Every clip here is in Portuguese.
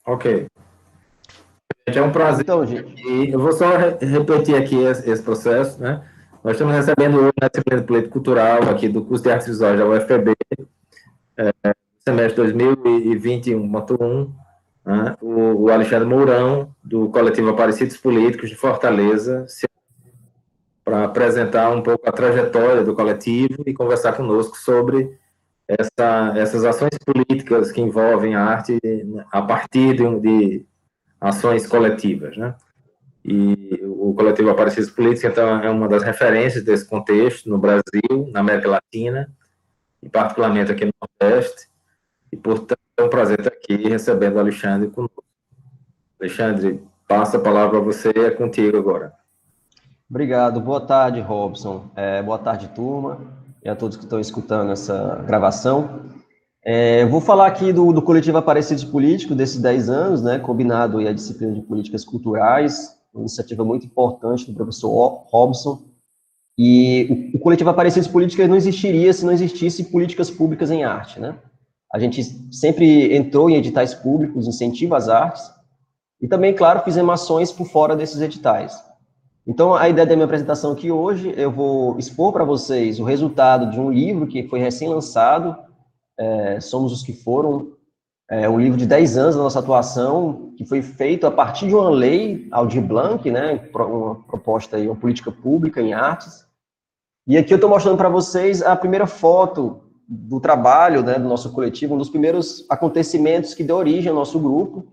Ok. Gente, é um prazer. Então, gente, E eu vou só repetir aqui esse processo, né? Nós estamos recebendo hoje na disciplina de Política Cultural aqui do curso de Artes Visuais da UFPB, semestre 2021.1, né? O Alexandre Mourão, do coletivo Aparecidos Políticos de Fortaleza, para apresentar um pouco a trajetória do coletivo e conversar conosco sobre essas ações políticas que envolvem a arte a partir de ações coletivas, né? E o coletivo Aparecidos Políticos, então, é uma das referências desse contexto no Brasil, na América Latina, e particularmente aqui no Nordeste, e, portanto, é um prazer estar aqui recebendo o Alexandre conosco. Alexandre, passo a palavra a você, é contigo agora. obrigado. Boa tarde, Robson. Boa tarde, turma, e a todos que estão escutando essa gravação. Eu vou falar aqui do coletivo Aparecidos Políticos, desses 10 anos, né, combinado aí a disciplina de Políticas Culturais, uma iniciativa muito importante do professor Robson. E o coletivo Aparecidos Políticos não existiria se não existisse políticas públicas em arte, né? A gente sempre entrou em editais públicos, incentiva às artes, e também, claro, fizemos ações por fora desses editais. Então, a ideia da minha apresentação aqui hoje, eu vou expor para vocês o resultado de um livro que foi recém-lançado, Somos os que Foram, um livro de 10 anos da nossa atuação, que foi feito a partir de uma lei, Aldir Blanc, né, uma proposta aí, uma política pública em artes. E aqui eu estou mostrando para vocês a primeira foto do trabalho, né, do nosso coletivo, um dos primeiros acontecimentos que deu origem ao nosso grupo,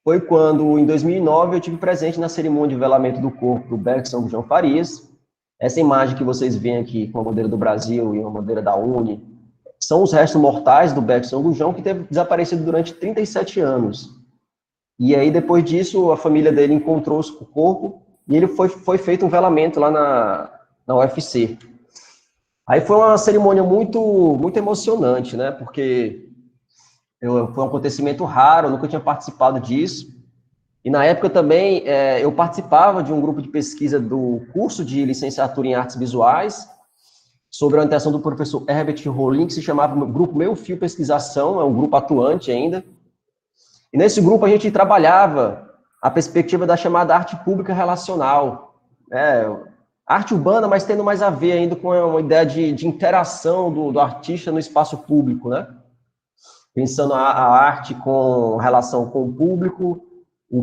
foi quando, em 2009, eu tive presente na cerimônia de velamento do corpo do Bergson Gujão Farias. Essa imagem que vocês veem aqui, com a bandeira do Brasil e uma bandeira da UNE, são os restos mortais do Bergson Gujão, que teve desaparecido durante 37 anos. E aí, depois disso, a família dele encontrou o corpo e ele foi feito um velamento lá na UFC. Aí foi uma cerimônia muito emocionante, né? Porque foi um acontecimento raro, eu nunca tinha participado disso. E na época também eu participava de um grupo de pesquisa do curso de licenciatura em artes visuais, sobre a orientação do professor Herbert Rollin, que se chamava Grupo Meu Fio Pesquisação, é um grupo atuante ainda. E nesse grupo a gente trabalhava a perspectiva da chamada arte pública relacional, arte urbana, mas tendo mais a ver ainda com uma ideia de interação do artista no espaço público, né? Pensando a arte com relação com o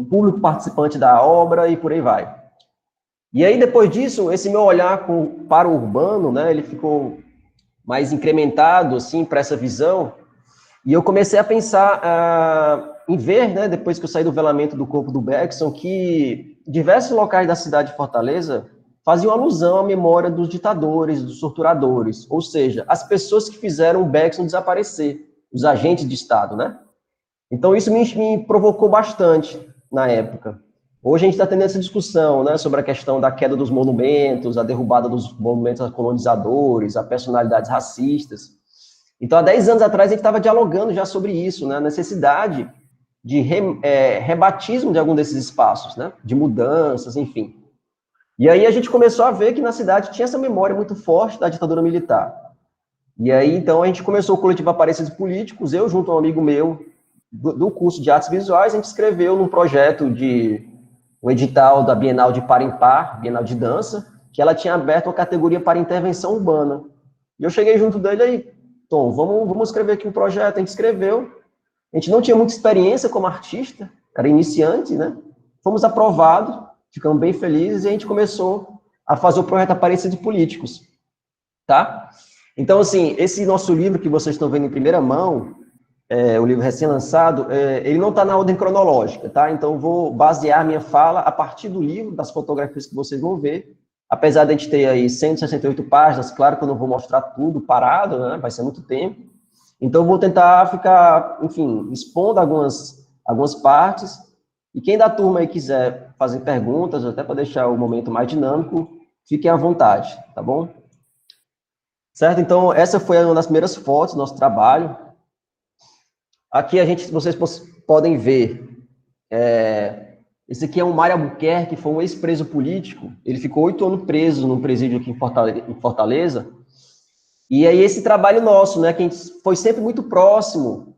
público participante da obra e por aí vai. E aí, depois disso, esse meu olhar para o urbano, né, ele ficou mais incrementado, assim, para essa visão, e eu comecei a pensar em ver, né, depois que eu saí do velamento do corpo do Bergson, que diversos locais da cidade de Fortaleza faziam alusão à memória dos ditadores, dos torturadores, ou seja, as pessoas que fizeram o Bergson desaparecer, os agentes de Estado, né? Então, isso me provocou bastante na época. Hoje a gente está tendo essa discussão, né, sobre a questão da queda dos monumentos, a derrubada dos monumentos colonizadores, a personalidades racistas. Então, há 10 anos atrás, a gente estava dialogando já sobre isso, né, a necessidade de rebatismo de algum desses espaços, né, de mudanças, enfim. E aí a gente começou a ver que na cidade tinha essa memória muito forte da ditadura militar. E aí, então, a gente começou o coletivo Aparecidos Políticos, eu junto a um amigo meu do curso de Artes Visuais, a gente escreveu num projeto de um edital da Bienal de Par em Par, Bienal de Dança, que ela tinha aberto uma categoria para intervenção urbana. E eu cheguei junto dele aí, Tom, vamos escrever aqui um projeto. A gente escreveu, a gente não tinha muita experiência como artista, era iniciante, né? Fomos aprovados, ficamos bem felizes e a gente começou a fazer o projeto Aparecidos Políticos, tá? Então, assim, esse nosso livro que vocês estão vendo em primeira mão, o livro recém-lançado, ele não está na ordem cronológica, tá? Então, eu vou basear minha fala a partir do livro, das fotografias que vocês vão ver. Apesar de a gente ter aí 168 páginas, claro que eu não vou mostrar tudo parado, né? Vai ser muito tempo. Então, eu vou tentar ficar, enfim, expondo algumas partes. E quem da turma aí quiser fazer perguntas, até para deixar o momento mais dinâmico, fiquem à vontade, tá bom? Certo? Então, essa foi uma das primeiras fotos do nosso trabalho. Aqui vocês podem ver, esse aqui é o Mário Albuquerque, que foi um ex-preso político, ele ficou 8 anos preso num presídio aqui em Fortaleza, e aí esse trabalho nosso, né, que a gente foi sempre muito próximo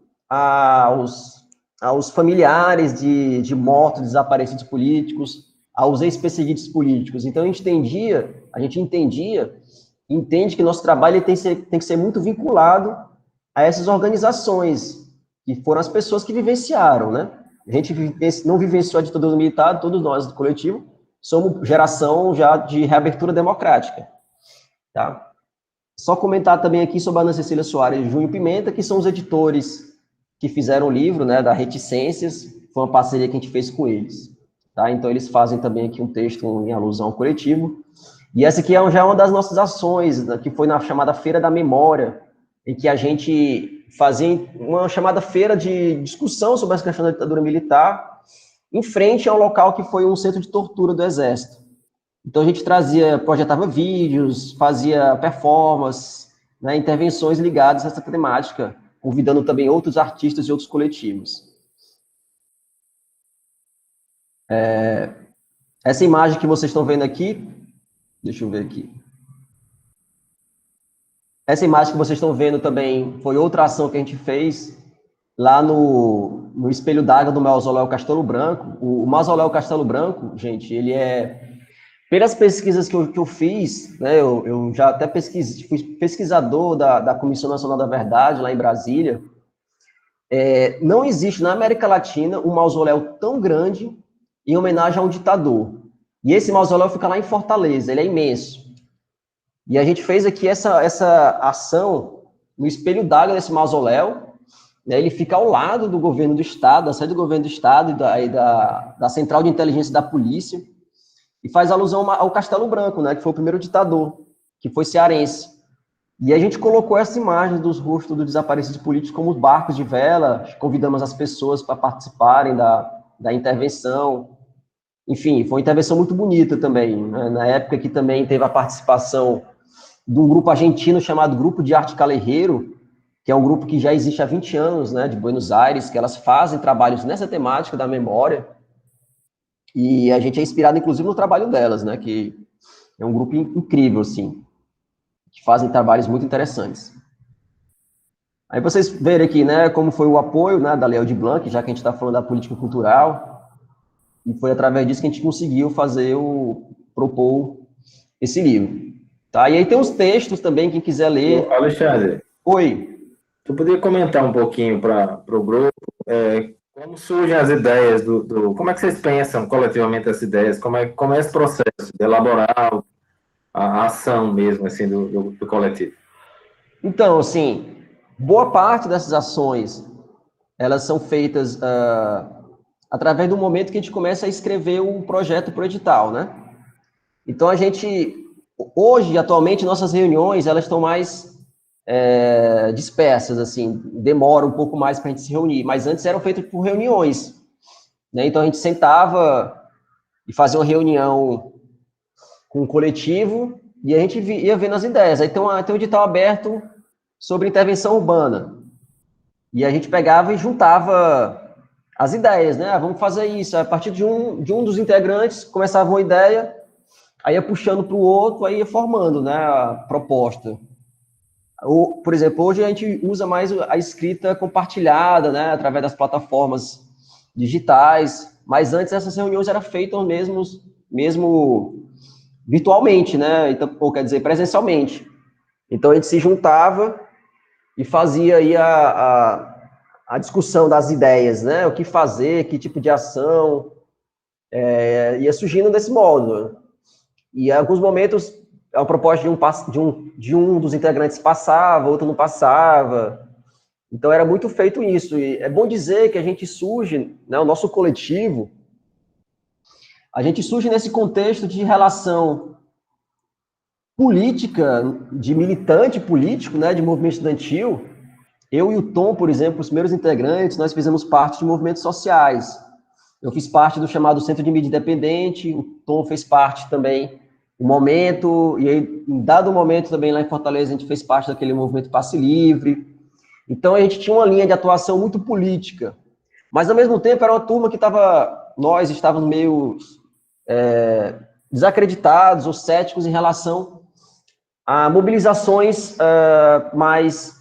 aos familiares de mortos, desaparecidos políticos, aos ex-perseguidos políticos. Então, a gente entende que nosso trabalho tem que ser muito vinculado a essas organizações, que foram as pessoas que vivenciaram, né? A gente não vivenciou a ditadura militar, todos nós do coletivo somos geração já de reabertura democrática, tá? Só comentar também aqui sobre a Ana Cecília Soares e Junho Pimenta, que são os editores que fizeram o livro, né, da Reticências, foi uma parceria que a gente fez com eles, tá? Então, eles fazem também aqui um texto em alusão ao coletivo. E essa aqui já é uma das nossas ações, né, que foi na chamada Feira da Memória, em que a gente fazia uma chamada feira de discussão sobre essa questão da ditadura militar, em frente ao local que foi um centro de tortura do Exército. Então, a gente projetava vídeos, fazia performance, né, intervenções ligadas a essa temática, convidando também outros artistas e outros coletivos. Essa imagem que vocês estão vendo aqui, deixa eu ver aqui. Essa imagem que vocês estão vendo também foi outra ação que a gente fez lá no Espelho d'Água do Mausoléu Castelo Branco. O Mausoléu Castelo Branco, gente, ele é... Pelas pesquisas que eu fiz, né, eu já até fui pesquisador da Comissão Nacional da Verdade, lá em Brasília, não existe na América Latina um mausoléu tão grande em homenagem a um ditador. E esse mausoléu fica lá em Fortaleza, ele é imenso. E a gente fez aqui essa ação no espelho d'água desse mausoléu, né, ele fica ao lado do governo do Estado, da sede do governo do Estado e da Central de Inteligência da Polícia, e faz alusão ao Castelo Branco, né, que foi o primeiro ditador, que foi cearense. E a gente colocou essa imagem dos rostos dos desaparecidos políticos como os barcos de vela, convidamos as pessoas para participarem da intervenção. Enfim, foi uma intervenção muito bonita também, né? Na época que também teve a participação de um grupo argentino chamado Grupo de Arte Calerreiro, que é um grupo que já existe há 20 anos, né, de Buenos Aires, que elas fazem trabalhos nessa temática da memória, e a gente é inspirado, inclusive, no trabalho delas, né, que é um grupo incrível, assim, que fazem trabalhos muito interessantes. Aí vocês verem aqui, né, como foi o apoio, né, da Lei Aldir Blanc, já que a gente está falando da política cultural, e foi através disso que a gente conseguiu propor esse livro. Tá? E aí tem os textos também, quem quiser ler. Alexandre. Oi. Tu podia comentar um pouquinho para o grupo, como surgem as ideias como é que vocês pensam coletivamente as ideias, como é esse processo de elaborar a ação mesmo, assim, do coletivo? Então, assim, boa parte dessas ações, elas são feitas através do momento que a gente começa a escrever o projeto pro edital, né? Então, hoje, atualmente, nossas reuniões, elas estão mais dispersas, assim, demora um pouco mais para a gente se reunir, mas antes eram feitas por reuniões, né? Então, a gente sentava e fazia uma reunião com o coletivo e a gente ia vendo as ideias. Aí tem um edital aberto sobre intervenção urbana. E a gente pegava e juntava as ideias, né? Vamos fazer isso. A partir de um dos integrantes, começava uma ideia, aí ia puxando para o outro, aí ia formando, né, a proposta. Por exemplo, hoje a gente usa mais a escrita compartilhada, né, através das plataformas digitais, mas antes essas reuniões eram feitas mesmo virtualmente, né, então, ou quer dizer, presencialmente. Então a gente se juntava e fazia aí a discussão das ideias, né, o que fazer, que tipo de ação, ia surgindo desse modo. E em alguns momentos a proposta de um dos integrantes passava, outro não passava. Então era muito feito isso. E é bom dizer que a gente surge, né, o nosso coletivo, a gente surge nesse contexto de relação política, de militante político, né, de movimento estudantil. Eu e o Tom, por exemplo, os primeiros integrantes, nós fizemos parte de movimentos sociais. Eu fiz parte do chamado Centro de Mídia Independente, o Tom fez parte também do Momento, e aí, em dado momento também lá em Fortaleza, a gente fez parte daquele movimento Passe Livre. Então, a gente tinha uma linha de atuação muito política, mas, ao mesmo tempo, era uma turma que nós estávamos meio desacreditados ou céticos em relação a mobilizações mais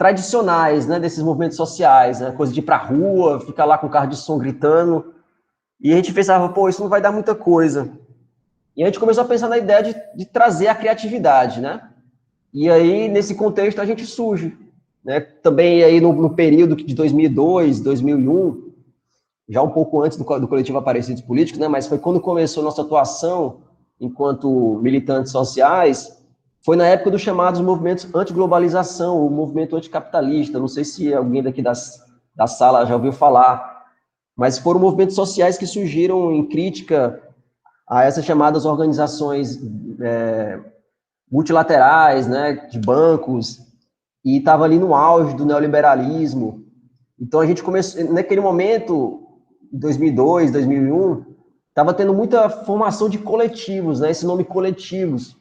tradicionais, né, desses movimentos sociais, né, coisa de ir para a rua, ficar lá com o carro de som gritando, e a gente pensava, pô, isso não vai dar muita coisa. E a gente começou a pensar na ideia de trazer a criatividade, né? E aí, nesse contexto, a gente surge, né? Também aí no período de 2002, 2001, já um pouco antes do coletivo Aparecidos Políticos, né? Mas foi quando começou nossa atuação enquanto militantes sociais, foi na época dos chamados movimentos anti-globalização, o movimento anticapitalista. Não sei se alguém daqui da sala já ouviu falar, mas foram movimentos sociais que surgiram em crítica a essas chamadas organizações multilaterais, né, de bancos, e estava ali no auge do neoliberalismo. Então a gente começou, naquele momento, em 2002, 2001, estava tendo muita formação de coletivos, né, esse nome coletivos.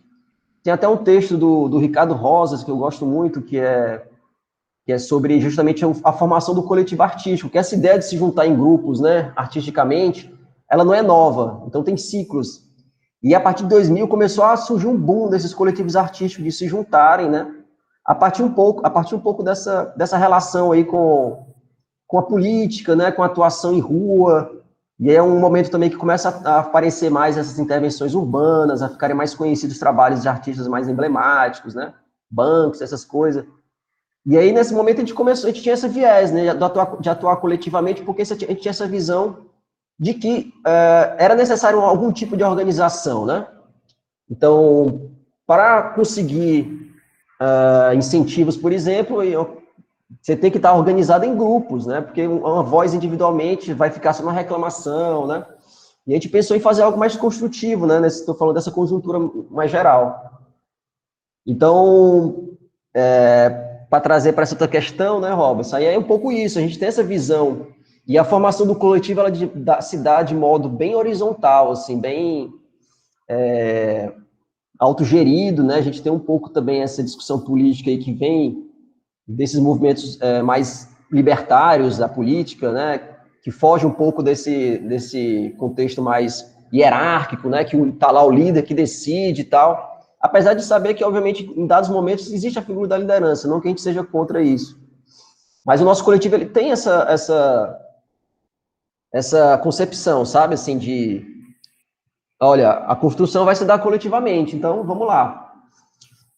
Tem até um texto do Ricardo Rosas, que eu gosto muito, que é sobre justamente a formação do coletivo artístico, que essa ideia de se juntar em grupos, né, artisticamente, ela não é nova, então tem ciclos. E a partir de 2000 começou a surgir um boom desses coletivos artísticos de se juntarem, né, a partir um pouco dessa relação aí com a política, né, com a atuação em rua, e aí é um momento também que começa a aparecer mais essas intervenções urbanas, a ficarem mais conhecidos trabalhos de artistas mais emblemáticos, né, bancos, essas coisas. E aí, nesse momento, a gente tinha esse viés, né, de atuar coletivamente, porque a gente tinha essa visão de que era necessário algum tipo de organização, né? Então, para conseguir incentivos, por exemplo, você tem que estar organizado em grupos, né? Porque uma voz individualmente vai ficar só na reclamação, né? E a gente pensou em fazer algo mais construtivo, né? Estou falando dessa conjuntura mais geral. Então, para trazer para essa outra questão, né, Robson? Aí é um pouco isso, a gente tem essa visão, e a formação do coletivo, ela se dá de modo bem horizontal, assim, bem autogerido, né? A gente tem um pouco também essa discussão política aí que vem desses movimentos mais libertários da política, né? Que foge um pouco desse contexto mais hierárquico, né? Que está lá o líder que decide e tal. Apesar de saber que, obviamente, em dados momentos existe a figura da liderança, não que a gente seja contra isso. Mas o nosso coletivo, ele tem essa concepção, sabe, assim, olha, a construção vai se dar coletivamente, então vamos lá.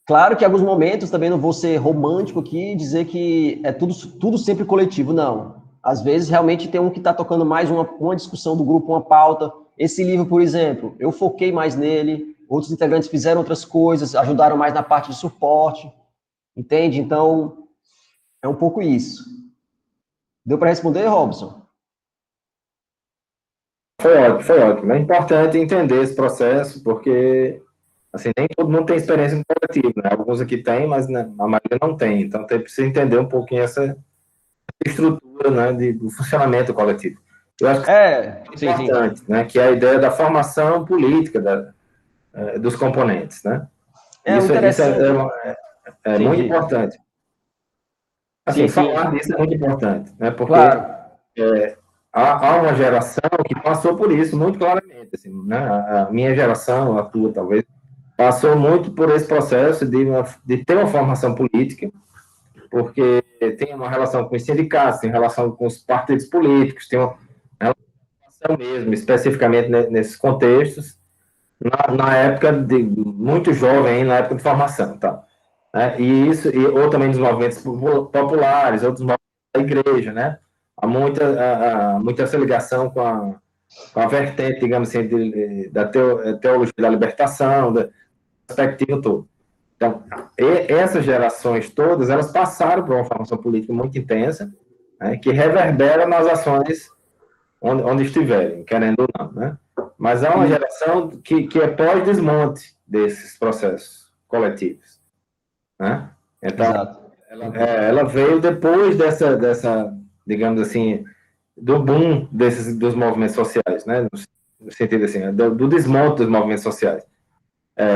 Claro que em alguns momentos também não vou ser romântico aqui e dizer que é tudo sempre coletivo, não. Às vezes, realmente, tem um que está tocando mais uma discussão do grupo, uma pauta. Esse livro, por exemplo, eu foquei mais nele, outros integrantes fizeram outras coisas, ajudaram mais na parte de suporte, entende? Então, é um pouco isso. Deu para responder, Robson? Foi ótimo, foi ótimo. É importante entender esse processo, porque assim, nem todo mundo tem experiência no coletivo, né? Alguns aqui têm, mas né, a maioria não tem. Então, tem precisa entender um pouquinho essa estrutura, né, do funcionamento coletivo. Eu acho que é importante, sim. Né, que é a ideia da formação política dos componentes, né? Isso é muito importante. Assim, falar disso é muito importante, né? Porque há uma geração que passou por isso muito claramente, assim, né? A minha geração, a tua talvez, passou muito por esse processo de ter uma formação política, porque tem uma relação com os sindicatos, tem relação com os partidos políticos, tem uma relação mesmo, especificamente nesses contextos, na época muito jovem, na época de formação, tá? Ou também dos movimentos populares, outros movimentos da igreja, né? Há muita essa ligação com a vertente, digamos assim, da teologia da libertação, da perspectiva toda. Então, essas gerações todas, elas passaram por uma formação política muito intensa, né, que reverbera nas ações onde estiverem, querendo ou não, né? Mas há uma geração que é pós-desmonte desses processos coletivos, né? Então, ela veio depois dessa, digamos assim, do boom dos movimentos sociais, né? No sentido assim, do desmonte dos movimentos sociais.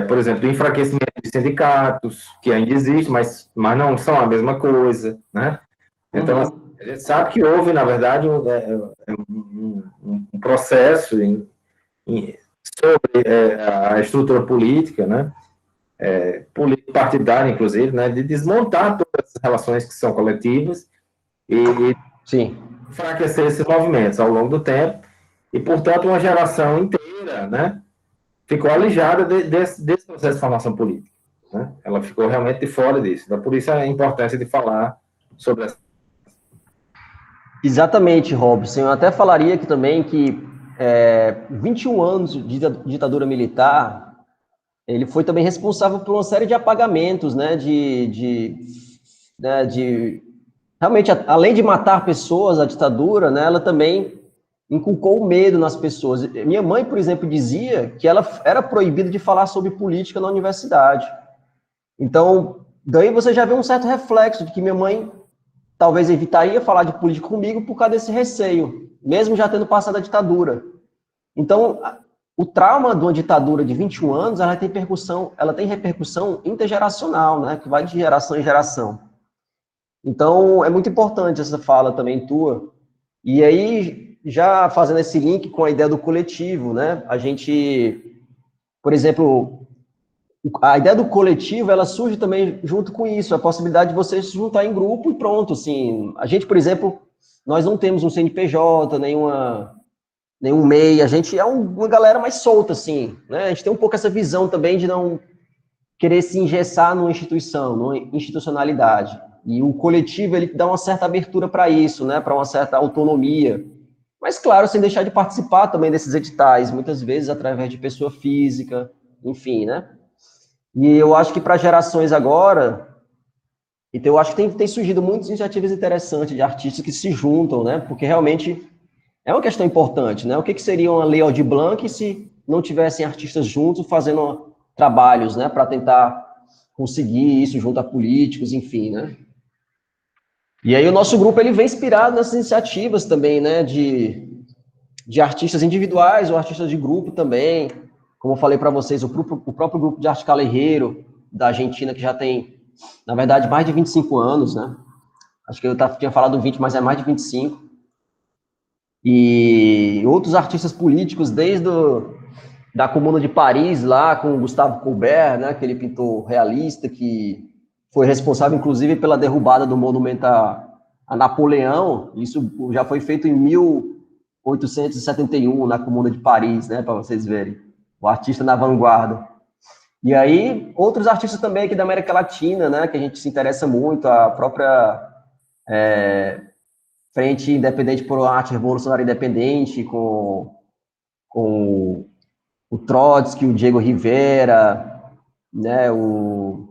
Por exemplo, do enfraquecimento de sindicatos, que ainda existe, mas não são a mesma coisa, né? Então, a gente sabe que houve, na verdade, um processo sobre a estrutura política, né? Político partidária, inclusive, né? De desmontar toda relações que são coletivas e Sim. enfraquecer esses movimentos ao longo do tempo, e, portanto, uma geração inteira, né, ficou alijada desse processo de formação política, né? Ela ficou realmente de fora disso. Então, por isso a importância de falar sobre essa. Exatamente, Robson. Eu até falaria aqui também que 21 anos de ditadura militar, ele foi também responsável por uma série de apagamentos, né, realmente, além de matar pessoas, a ditadura, né, ela também inculcou o medo nas pessoas. Minha mãe, por exemplo, dizia que ela era proibida de falar sobre política na universidade. Então, daí você já vê um certo reflexo de que minha mãe talvez evitaria falar de política comigo por causa desse receio, mesmo já tendo passado a ditadura. Então, o trauma de uma ditadura de 21 anos, ela tem repercussão intergeracional, né, que vai de geração em geração. Então, é muito importante essa fala também tua. E aí, já fazendo esse link com a ideia do coletivo, né, a gente, por exemplo, a ideia do coletivo, ela surge também junto com isso, a possibilidade de você se juntar em grupo e pronto, assim. A gente, por exemplo, nós não temos um CNPJ, nenhum MEI, a gente é uma galera mais solta, assim, né? A gente tem um pouco essa visão também de não querer se engessar numa instituição, numa institucionalidade. E o coletivo, ele dá uma certa abertura para isso, né? Para uma certa autonomia. Mas, claro, sem deixar de participar também desses editais, muitas vezes através de pessoa física, enfim, né? E eu acho que para gerações agora, então eu acho que tem surgido muitas iniciativas interessantes de artistas que se juntam, né? Porque realmente é uma questão importante, né? O que seria uma lei Aldir Blanc se não tivessem artistas juntos fazendo trabalhos, né? Para tentar conseguir isso junto a políticos, enfim, né? E aí o nosso grupo, ele vem inspirado nessas iniciativas também, né? De artistas individuais ou artistas de grupo também. Como eu falei para vocês, o próprio grupo de arte Calerreiro, da Argentina, que já tem, na verdade, mais de 25 anos, né? Acho que eu tinha falado 20, mas é mais de 25. E outros artistas políticos, da Comuna de Paris, lá com o Gustave Courbet, né? Aquele pintor realista que foi responsável, inclusive, pela derrubada do monumento a Napoleão. Isso já foi feito em 1871, na Comuna de Paris, né? Para vocês verem. O artista na vanguarda. E aí, outros artistas também aqui da América Latina, né, que a gente se interessa muito, a própria Frente Independente por uma Arte Revolucionária Independente, com o Trotsky, o Diego Rivera, né, o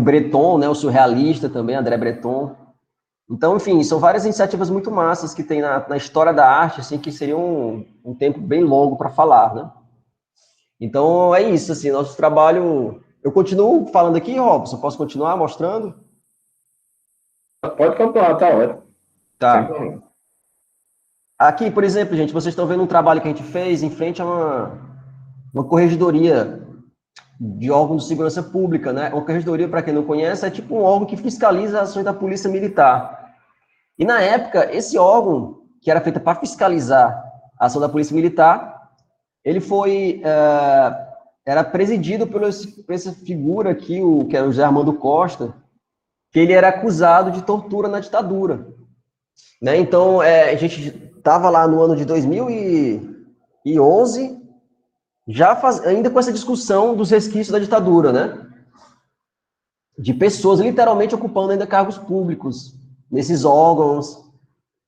Breton, né, o surrealista também, André Breton. Então, enfim, são várias iniciativas muito massas que tem na história da arte, assim, que seria um tempo bem longo para falar, né? Então, é isso, assim, nosso trabalho... Eu continuo falando aqui, Robson? Posso continuar mostrando? Pode continuar, tá ótimo. Tá. Aqui, por exemplo, gente, vocês estão vendo um trabalho que a gente fez em frente a uma corregedoria de órgão de segurança pública, né? Uma corregedoria, para quem não conhece, é tipo um órgão que fiscaliza as ações da Polícia Militar. E, na época, esse órgão, que era feito para fiscalizar a ação da Polícia Militar, ele era presidido por essa figura aqui, que era o José Armando Costa, que ele era acusado de tortura na ditadura. Né? Então, a gente estava lá no ano de 2011, ainda com essa discussão dos resquícios da ditadura, né? De pessoas literalmente ocupando ainda cargos públicos nesses órgãos.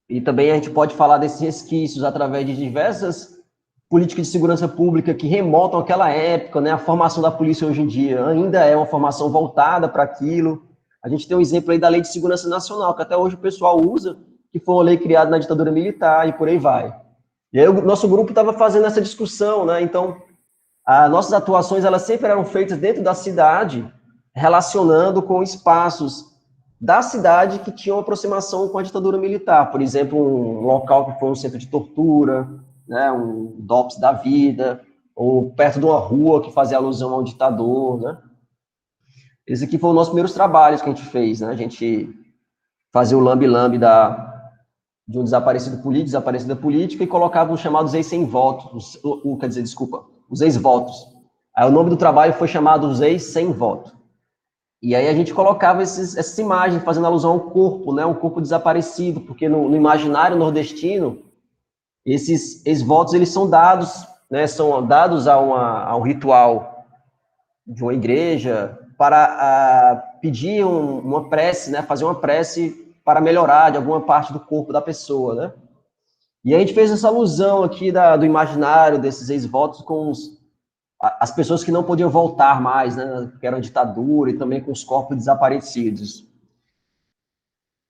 E também a gente pode falar desses resquícios através de diversas políticas de segurança pública que remontam àquela época, né? A formação da polícia hoje em dia ainda é uma formação voltada para aquilo. A gente tem um exemplo aí da Lei de Segurança Nacional, que até hoje o pessoal usa, que foi uma lei criada na ditadura militar e por aí vai. E aí o nosso grupo estava fazendo essa discussão, né? Então, as nossas atuações, elas sempre eram feitas dentro da cidade, relacionando com espaços da cidade que tinham aproximação com a ditadura militar. Por exemplo, um local que foi um centro de tortura, né? Um DOPS da vida, ou perto de uma rua que fazia alusão ao ditador, né? Esse aqui foi um dos nossos primeiros trabalhos que a gente fez, né? A gente fazia o lambe-lambe de um desaparecida política e colocava os chamados ex-sem-voto, os ex-votos. Aí o nome do trabalho foi chamado Os Ex-Sem-Voto. E aí a gente colocava essas imagens fazendo alusão ao corpo, né, um corpo desaparecido, porque no imaginário nordestino, esses ex-votos, eles são dados, né, a um ritual de uma igreja para pedir uma prece, né, fazer uma prece para melhorar de alguma parte do corpo da pessoa, né? E a gente fez essa alusão aqui do imaginário desses ex-votos com as pessoas que não podiam voltar mais, né, que eram ditadura, e também com os corpos desaparecidos.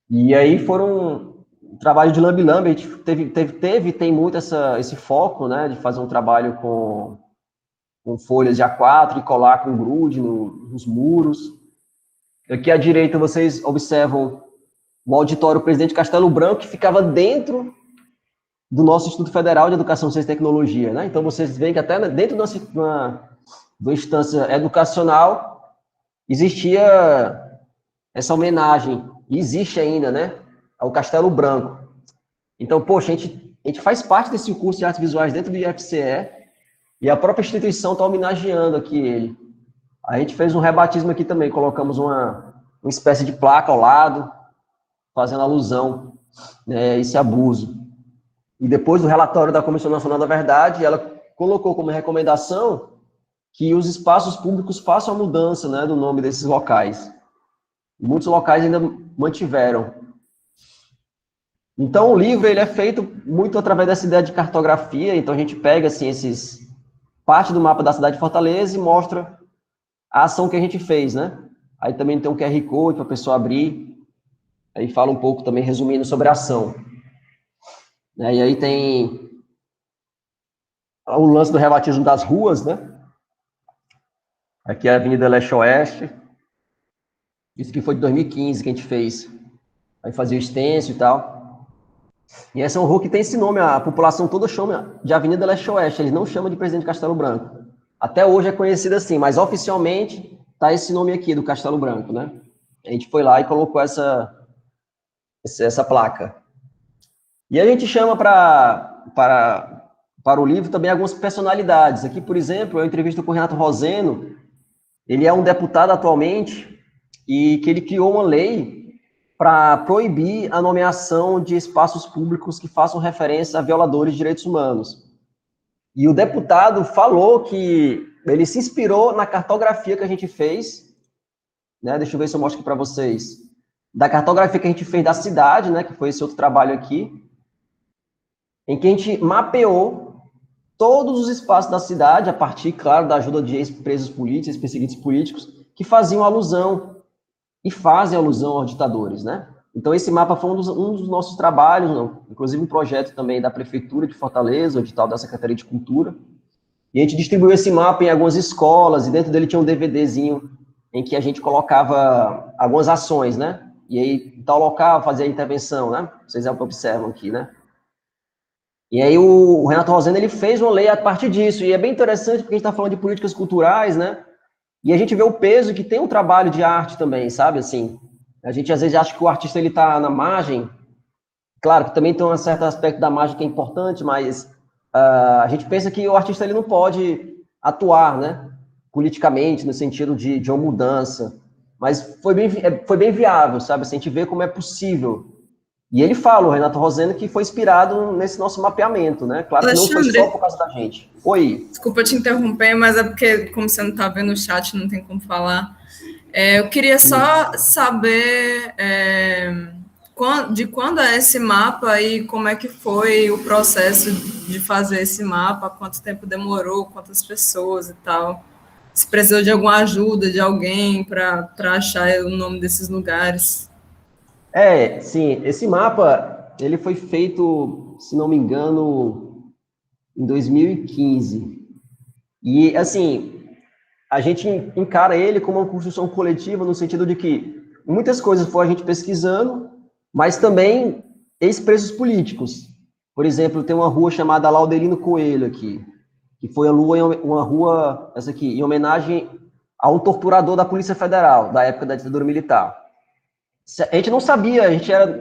E aí foram um trabalho de lambe-lambe, a gente tem muito esse foco, né, de fazer um trabalho com folhas de A4 e colar com grude nos muros. Aqui à direita vocês observam o auditório Presidente Castelo Branco, que ficava dentro do nosso Instituto Federal de Educação, Ciência e Tecnologia, né? Então vocês veem que até dentro de uma instância educacional existia essa homenagem, e existe ainda, né, ao Castelo Branco. Então, poxa, a gente faz parte desse curso de artes visuais dentro do IFCE, e a própria instituição está homenageando aqui ele. A gente fez um rebatismo aqui também, colocamos uma espécie de placa ao lado, fazendo alusão, né, a esse abuso. E depois do relatório da Comissão Nacional da Verdade, ela colocou como recomendação que os espaços públicos façam a mudança, né, do nome desses locais. E muitos locais ainda mantiveram. Então, o livro ele é feito muito através dessa ideia de cartografia. Então, a gente pega assim, parte do mapa da cidade de Fortaleza e mostra a ação que a gente fez, né? Aí também tem um QR Code para a pessoa abrir. Aí fala um pouco também, resumindo, sobre a ação. E aí tem o lance do rebatismo das ruas, né? Aqui é a Avenida Leste-Oeste. Isso que foi de 2015 que a gente fez. Aí fazia o extenso e tal. E essa é uma rua que tem esse nome, a população toda chama de Avenida Leste-Oeste, eles não chamam de Presidente Castelo Branco. Até hoje é conhecida assim, mas oficialmente tá esse nome aqui, do Castelo Branco, né? A gente foi lá e colocou essa placa. E a gente chama para o livro também algumas personalidades. Aqui, por exemplo, eu entrevisto com o Renato Roseno. Ele é um deputado atualmente e que ele criou uma lei para proibir a nomeação de espaços públicos que façam referência a violadores de direitos humanos. E o deputado falou que ele se inspirou na cartografia que a gente fez, né? Deixa eu ver se eu mostro aqui para vocês. Da cartografia que a gente fez da cidade, né? Que foi esse outro trabalho aqui, em que a gente mapeou todos os espaços da cidade, a partir, claro, da ajuda de ex-presos políticos, ex-perseguidos políticos, que faziam alusão, e fazem alusão aos ditadores, né? Então, esse mapa foi um dos nossos trabalhos, não? Inclusive um projeto também da Prefeitura de Fortaleza, o edital da Secretaria de Cultura, e a gente distribuiu esse mapa em algumas escolas, e dentro dele tinha um DVDzinho em que a gente colocava algumas ações, né? E aí, em tal local, fazia a intervenção, né? Vocês observam aqui, né? E aí o Renato Roseno, ele fez uma lei a partir disso, e é bem interessante porque a gente está falando de políticas culturais, né? E a gente vê o peso que tem um trabalho de arte também, sabe, assim, a gente às vezes acha que o artista, ele está na margem, claro que também tem um certo aspecto da margem que é importante, mas a gente pensa que o artista, ele não pode atuar, né, politicamente, no sentido de uma mudança, mas foi bem viável, sabe, assim, a gente vê como é possível. E ele fala, o Renato Roseno, que foi inspirado nesse nosso mapeamento, né? Claro que não foi só por causa da gente. Oi. Desculpa te interromper, mas é porque, como você não está vendo o chat, não tem como falar. Eu queria só saber de quando é esse mapa e como é que foi o processo de fazer esse mapa, quanto tempo demorou, quantas pessoas e tal. Se precisou de alguma ajuda de alguém para achar o nome desses lugares. Sim, esse mapa, ele foi feito, se não me engano, em 2015. E, assim, a gente encara ele como uma construção coletiva, no sentido de que muitas coisas foi a gente pesquisando, mas também ex-presos políticos. Por exemplo, tem uma rua chamada Laudelino Coelho aqui, que foi uma rua, essa aqui, em homenagem a um torturador da Polícia Federal, da época da ditadura militar. A gente não sabia,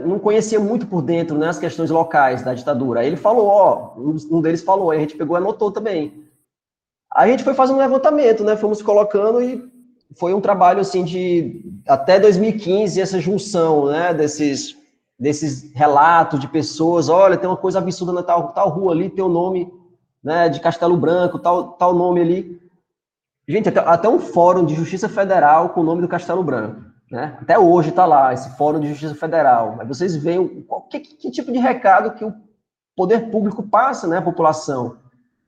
não conhecia muito por dentro, né, as questões locais da ditadura. Aí ele falou, um deles falou, aí a gente pegou e anotou também. Aí a gente foi fazendo um levantamento, né, fomos colocando e foi um trabalho, assim, de até 2015, essa junção, né, desses relatos de pessoas, olha, tem uma coisa absurda na tal rua ali, tem o nome, né, de Castelo Branco, tal nome ali. Gente, até um fórum de Justiça Federal com o nome do Castelo Branco, né? Até hoje está lá, esse Fórum de Justiça Federal. Mas vocês veem que tipo de recado que o poder público passa, né, à população.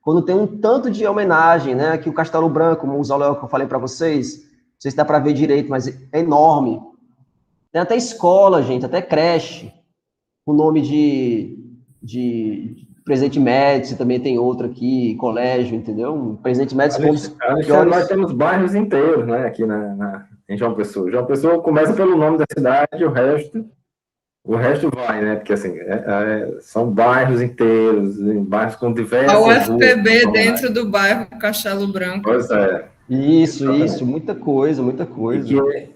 Quando tem um tanto de homenagem, né, que o Castelo Branco, o mausoléu que eu falei para vocês, não sei se dá para ver direito, mas é enorme. Tem até escola, gente, até creche, o nome de Presidente Médici, também tem outro aqui, colégio, entendeu? Presidente Médici foi um dos piores... Nós temos bairros inteiros, né, aqui em João Pessoa. João Pessoa começa pelo nome da cidade, o resto vai, né, porque assim, são bairros inteiros, bairros com diversas a UFPB ruas, dentro do bairro Castelo Branco. Pois é. Isso, muita coisa.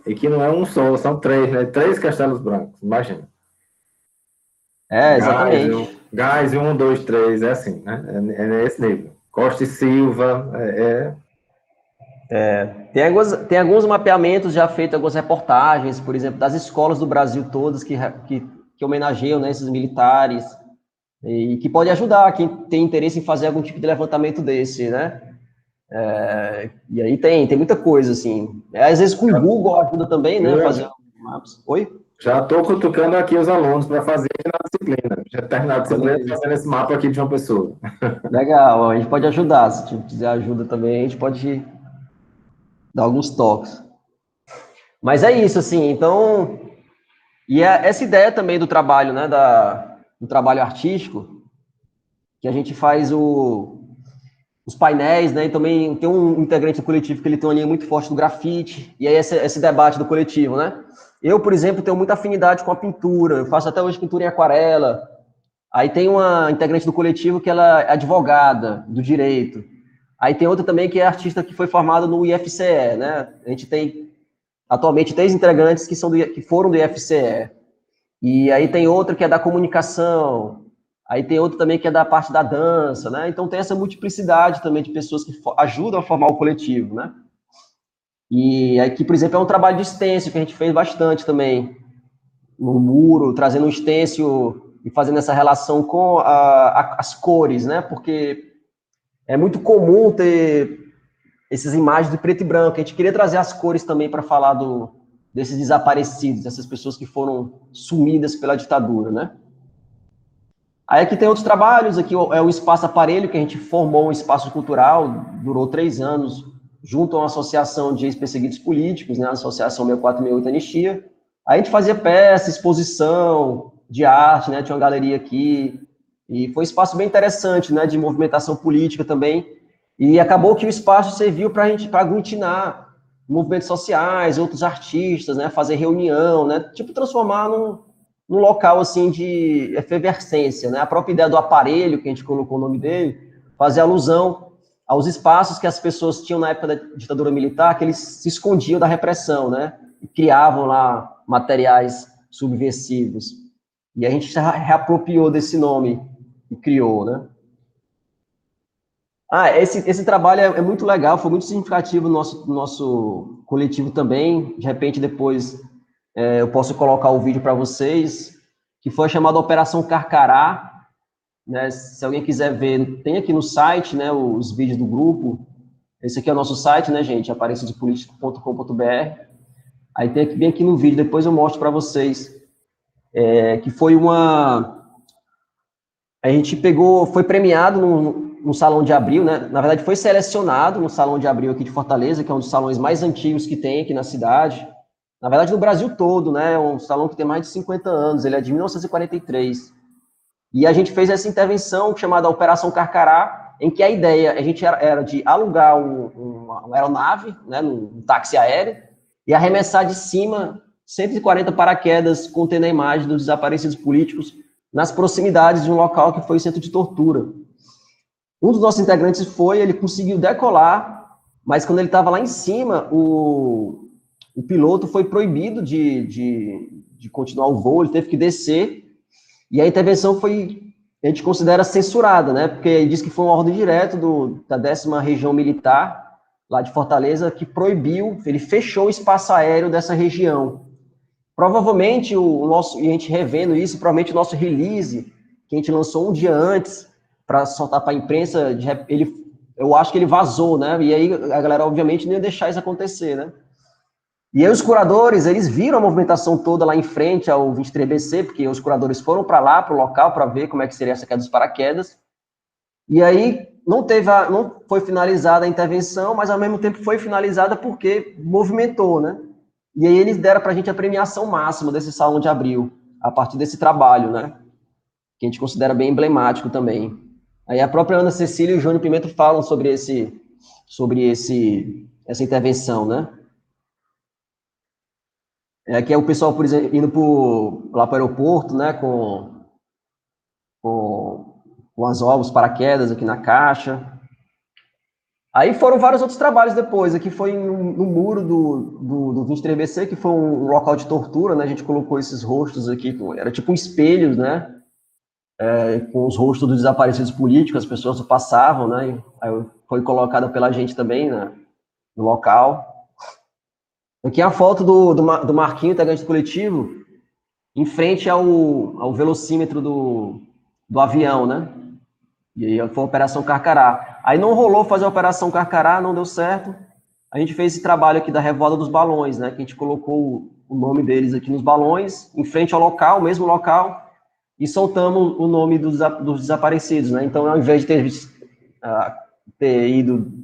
E que não é um só, são 3, né, 3 Castelos Brancos, imagina. Exatamente. Gás 1, 2, 3, é assim, né? É nesse nível. Costa e Silva, Tem alguns mapeamentos já feitos, algumas reportagens, por exemplo, das escolas do Brasil todas que homenageiam, né, esses militares, e que pode ajudar quem tem interesse em fazer algum tipo de levantamento desse, né? E aí tem muita coisa, assim. Às vezes com o Google ajuda também, né? Fazer mapas. Oi? Já estou cutucando aqui os alunos para fazer na disciplina. Já terminar a disciplina fazendo esse mapa aqui de uma pessoa. Legal, a gente pode ajudar. Se quiser ajuda também, a gente pode dar alguns toques. Mas é isso, assim, então... E essa ideia também do trabalho, né, do trabalho artístico, que a gente faz os painéis, né, e também tem um integrante do coletivo que ele tem uma linha muito forte do grafite, e aí esse debate do coletivo, né? Eu, por exemplo, tenho muita afinidade com a pintura, eu faço até hoje pintura em aquarela. Aí tem uma integrante do coletivo que ela é advogada do direito. Aí tem outra também que é artista que foi formada no IFCE, né? A gente tem atualmente 3 integrantes que foram do IFCE. E aí tem outra que é da comunicação. Aí tem outra também que é da parte da dança, né? Então tem essa multiplicidade também de pessoas que ajudam a formar o coletivo, né? E aqui, por exemplo, é um trabalho de stencil que a gente fez bastante também, no muro, trazendo um stencil e fazendo essa relação com as cores, né? Porque é muito comum ter essas imagens de preto e branco. A gente queria trazer as cores também para falar desses desaparecidos, dessas pessoas que foram sumidas pela ditadura, né? Aí aqui tem outros trabalhos, aqui é o Espaço Aparelho, que a gente formou um espaço cultural, durou 3 anos, junto a uma associação de ex-perseguidos políticos, né, a Associação 6468 Anistia. Aí a gente fazia peça, exposição de arte, né, tinha uma galeria aqui, e foi um espaço bem interessante, né, de movimentação política também, e acabou que o espaço serviu para a gente aglutinar movimentos sociais, outros artistas, né, fazer reunião, né, tipo transformar num local, assim, de efervescência, né, a própria ideia do aparelho, que a gente colocou o nome dele, fazia alusão aos espaços que as pessoas tinham na época da ditadura militar, que eles se escondiam da repressão, né? E criavam lá materiais subversivos. E a gente se reapropriou desse nome e criou, né? Esse trabalho é muito legal, foi muito significativo no nosso coletivo também. De repente, depois, eu posso colocar o vídeo para vocês, que foi chamada Operação Carcará, né? Se alguém quiser ver, tem aqui no site, né, os vídeos do grupo. Esse aqui é o nosso site, né, gente, aparecidopolitico.com.br. Aí tem bem aqui no vídeo, depois eu mostro para vocês, que foi a gente foi premiado no Salão de Abril, né, na verdade foi selecionado no Salão de Abril aqui de Fortaleza, que é um dos salões mais antigos que tem aqui na cidade, na verdade no Brasil todo, né, é um salão que tem mais de 50 anos, ele é de 1943. E a gente fez essa intervenção chamada Operação Carcará, em que a ideia, a gente era de alugar uma aeronave, né, um táxi aéreo, e arremessar de cima 140 paraquedas contendo a imagem dos desaparecidos políticos nas proximidades de um local que foi o centro de tortura. Um dos nossos integrantes ele conseguiu decolar, mas quando ele estava lá em cima, o piloto foi proibido de continuar o voo, ele teve que descer. E a intervenção a gente considera censurada, né? Porque diz que foi uma ordem direta da 10ª Região Militar, lá de Fortaleza, que proibiu, ele fechou o espaço aéreo dessa região. Provavelmente, e a gente revendo isso, provavelmente o nosso release, que a gente lançou um dia antes, para soltar para a imprensa, eu acho que ele vazou, né? E aí a galera, obviamente, não ia deixar isso acontecer, né? E aí os curadores, eles viram a movimentação toda lá em frente ao 23BC, porque os curadores foram para lá, para o local, para ver como é que seria essa queda dos paraquedas. E aí não foi finalizada a intervenção, mas ao mesmo tempo foi finalizada porque movimentou, né? E aí eles deram para a gente a premiação máxima desse Salão de Abril, a partir desse trabalho, né? Que a gente considera bem emblemático também. Aí a própria Ana Cecília e o Júnior Pimenta falam sobre essa intervenção, né? Que é o pessoal, por exemplo, indo lá para o aeroporto, né, com as ovos paraquedas aqui na caixa. Aí foram vários outros trabalhos depois. Aqui foi no muro do 23BC, que foi um local de tortura, né? A gente colocou esses rostos aqui, era tipo um espelho, né? Com os rostos dos desaparecidos políticos, as pessoas passavam, né? Aí foi colocada pela gente também, né, no local. Aqui é a foto do Marquinho, integrante do coletivo, em frente ao velocímetro do avião, né? E aí foi a Operação Carcará. Aí não rolou fazer a Operação Carcará, não deu certo. A gente fez esse trabalho aqui da Revoada dos Balões, né? Que a gente colocou o nome deles aqui nos balões, em frente ao local, mesmo local, e soltamos o nome dos desaparecidos, né? Então, ao invés de ter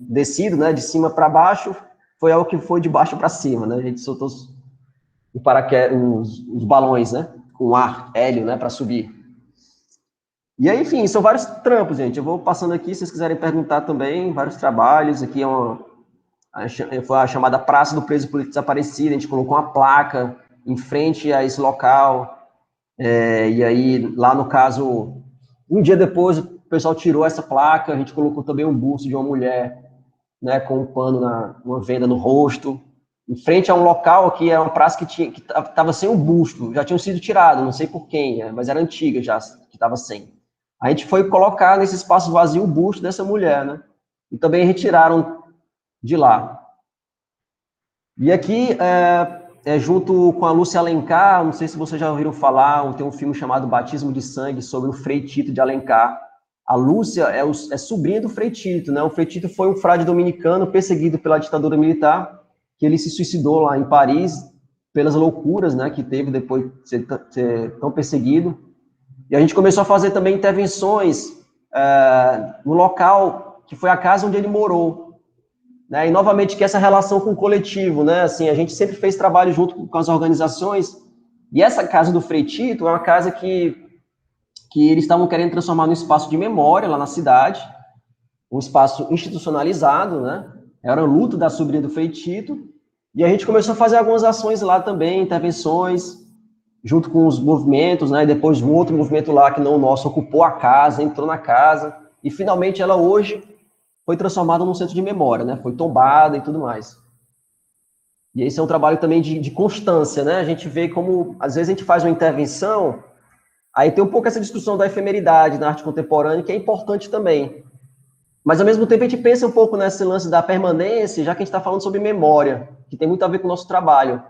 descido, né, de cima para baixo, foi algo que foi de baixo para cima, né? A gente soltou os balões, né? Com ar, hélio, né? Para subir. E aí, enfim, são vários trampos, gente. Eu vou passando aqui, se vocês quiserem perguntar também, vários trabalhos. Aqui foi a chamada Praça do Preso Político Desaparecido. A gente colocou uma placa em frente a esse local. E aí, lá no caso, um dia depois, o pessoal tirou essa placa. A gente colocou também um busto de uma mulher, né, com um pano, uma venda no rosto, em frente a um local que é uma praça que estava sem um busto, já tinham sido tirado, não sei por quem, mas era antiga já, que estava sem. A gente foi colocar nesse espaço vazio o busto dessa mulher, né, e também retiraram de lá. E aqui, junto com a Lúcia Alencar, não sei se vocês já ouviram falar, tem um filme chamado Batismo de Sangue, sobre o Frei Tito de Alencar. A Lúcia é sobrinha do Frei Tito, né? O Frei Tito foi um frade dominicano perseguido pela ditadura militar, que ele se suicidou lá em Paris pelas loucuras, né, que teve depois de ser tão perseguido. E a gente começou a fazer também intervenções no local que foi a casa onde ele morou, né? E novamente que essa relação com o coletivo, né? Assim, a gente sempre fez trabalho junto com as organizações. E essa casa do Frei Tito é uma casa que eles estavam querendo transformar num espaço de memória lá na cidade, um espaço institucionalizado, né? Era o luto da sobrinha do Frei Tito, e a gente começou a fazer algumas ações lá também, intervenções, junto com os movimentos, né? E depois um outro movimento lá, que não o nosso, ocupou a casa, entrou na casa, e finalmente ela hoje foi transformada num centro de memória, né? Foi tombada e tudo mais. E esse é um trabalho também de constância, né? A gente vê como, às vezes, a gente faz uma intervenção. Aí tem um pouco essa discussão da efemeridade na arte contemporânea, que é importante também. Mas, ao mesmo tempo, a gente pensa um pouco nesse lance da permanência, já que a gente está falando sobre memória, que tem muito a ver com o nosso trabalho.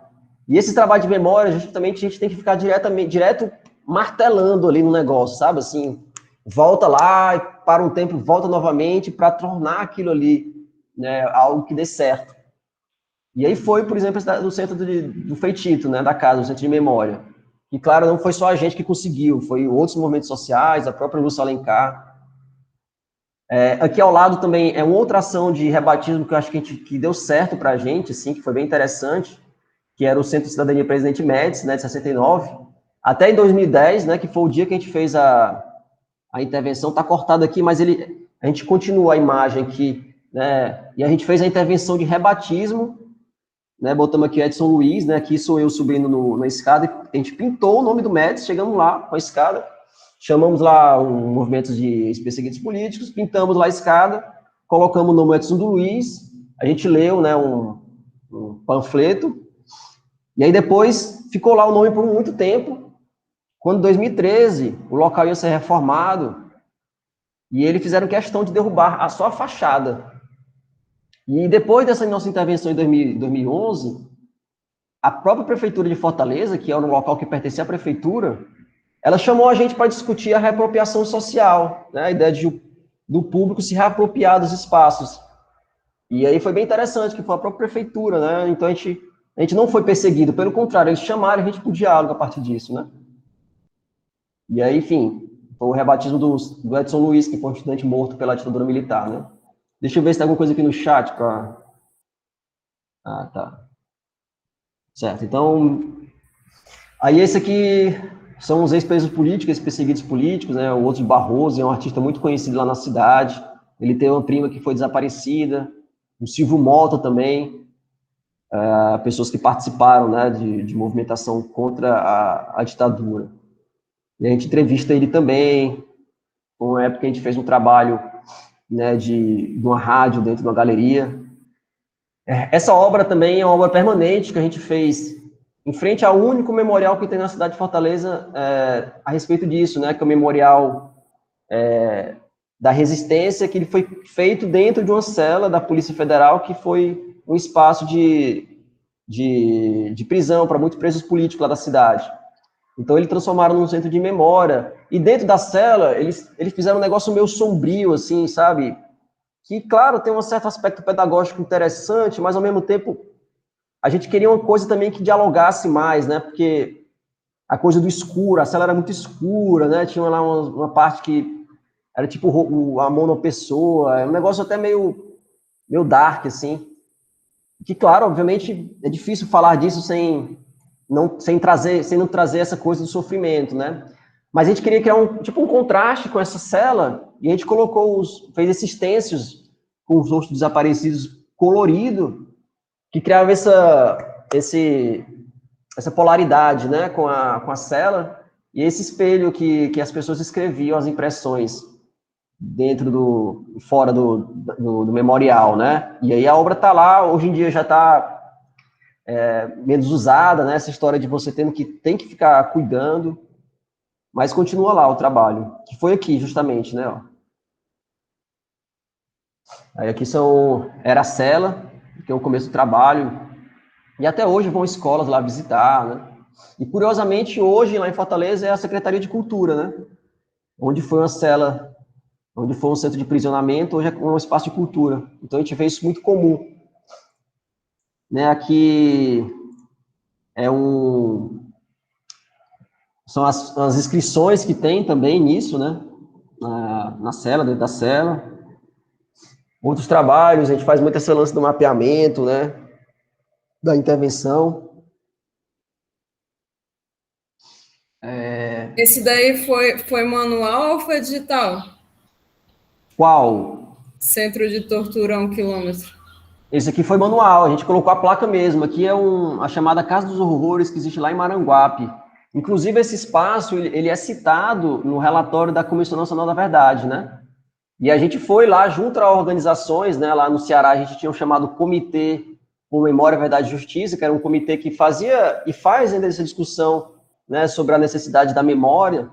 E esse trabalho de memória, justamente, a gente tem que ficar direto martelando ali no negócio, sabe? Assim, volta lá, para um tempo, volta novamente, para tornar aquilo ali, né, algo que dê certo. E aí foi, por exemplo, do centro do Frei Tito, né, da casa, o centro de memória. E, claro, não foi só a gente que conseguiu, foi outros movimentos sociais, a própria Lúcia Alencar. Aqui ao lado também é uma outra ação de rebatismo que eu acho que deu certo para a gente, assim, que foi bem interessante, que era o Centro de Cidadania Presidente Médici, né, de 69, até em 2010, né, que foi o dia que a gente fez a intervenção, está cortado aqui, mas a gente continua a imagem aqui, né, e a gente fez a intervenção de rebatismo, né, botamos aqui Edson Luiz, né, aqui sou eu subindo na escada, a gente pintou o nome do Médici, chegamos lá com a escada, chamamos lá um movimento de perseguidos políticos, pintamos lá a escada, colocamos o nome Edson Luiz, a gente leu, né, um panfleto, e aí depois ficou lá o nome por muito tempo. Quando em 2013 o local ia ser reformado, e eles fizeram questão de derrubar só a fachada. E depois dessa nossa intervenção em 2011, a própria Prefeitura de Fortaleza, que era um local que pertencia à Prefeitura, ela chamou a gente para discutir a reapropriação social, né, a ideia do público se reapropriar dos espaços. E aí foi bem interessante, que foi a própria Prefeitura, né, então a gente não foi perseguido, pelo contrário, eles chamaram a gente para o diálogo a partir disso, né. E aí, enfim, foi o rebatismo do Edson Luiz, que foi um estudante morto pela ditadura militar, né. Deixa eu ver se tem alguma coisa aqui no chat para... Ah, tá. Certo, então... Aí esse aqui são os ex-presos políticos, ex-perseguidos políticos, né, o outro Barroso, é um artista muito conhecido lá na cidade, ele tem uma prima que foi desaparecida, o Silvio Mota também, pessoas que participaram, né, de movimentação contra a ditadura. E a gente entrevista ele também, uma época a gente fez um trabalho, né, de uma rádio dentro de uma galeria. Essa obra também é uma obra permanente que a gente fez em frente ao único memorial que tem na cidade de Fortaleza a respeito disso, né, que é o memorial da resistência, que ele foi feito dentro de uma cela da Polícia Federal, que foi um espaço de prisão para muitos presos políticos lá da cidade. Então, eles transformaram num centro de memória, e dentro da cela, eles fizeram um negócio meio sombrio, assim, sabe? Que, claro, tem um certo aspecto pedagógico interessante, mas, ao mesmo tempo, a gente queria uma coisa também que dialogasse mais, né? Porque a coisa do escuro, a cela era muito escura, né? Tinha lá uma parte que era tipo a monopessoa, um negócio até meio dark, assim. Que, claro, obviamente, é difícil falar disso sem não trazer essa coisa do sofrimento, né? Mas a gente queria criar um contraste com essa cela, e a gente fez esses stencils com os rostos desaparecidos colorido, que criava essa polaridade, né, com a cela, e esse espelho que as pessoas escreviam as impressões fora do memorial, né? E aí a obra está lá, hoje em dia já está menos usada, né? Essa história de você tem que ficar cuidando, mas continua lá o trabalho, que foi aqui, justamente, né? Ó. Aí aqui era a cela, que é o começo do trabalho, e até hoje vão escolas lá visitar, né? E, curiosamente, hoje, lá em Fortaleza, é a Secretaria de Cultura, né? Onde foi uma cela, onde foi um centro de prisionamento, hoje é um espaço de cultura. Então, a gente vê isso muito comum. Né? Aqui são as inscrições que tem também nisso, né? Na cela, dentro da cela. Outros trabalhos, a gente faz muito esse lance do mapeamento, né? Da intervenção. Esse daí foi manual ou foi digital? Qual? Centro de Tortura a 1 quilômetro. Esse aqui foi manual, a gente colocou a placa mesmo. Aqui é a chamada Casa dos Horrores, que existe lá em Maranguape. Inclusive, esse espaço, ele é citado no relatório da Comissão Nacional da Verdade, né? E a gente foi lá, junto a organizações, né? Lá no Ceará, a gente tinha um chamado Comitê por Memória, Verdade e Justiça, que era um comitê que fazia e faz ainda essa discussão, né, sobre a necessidade da memória,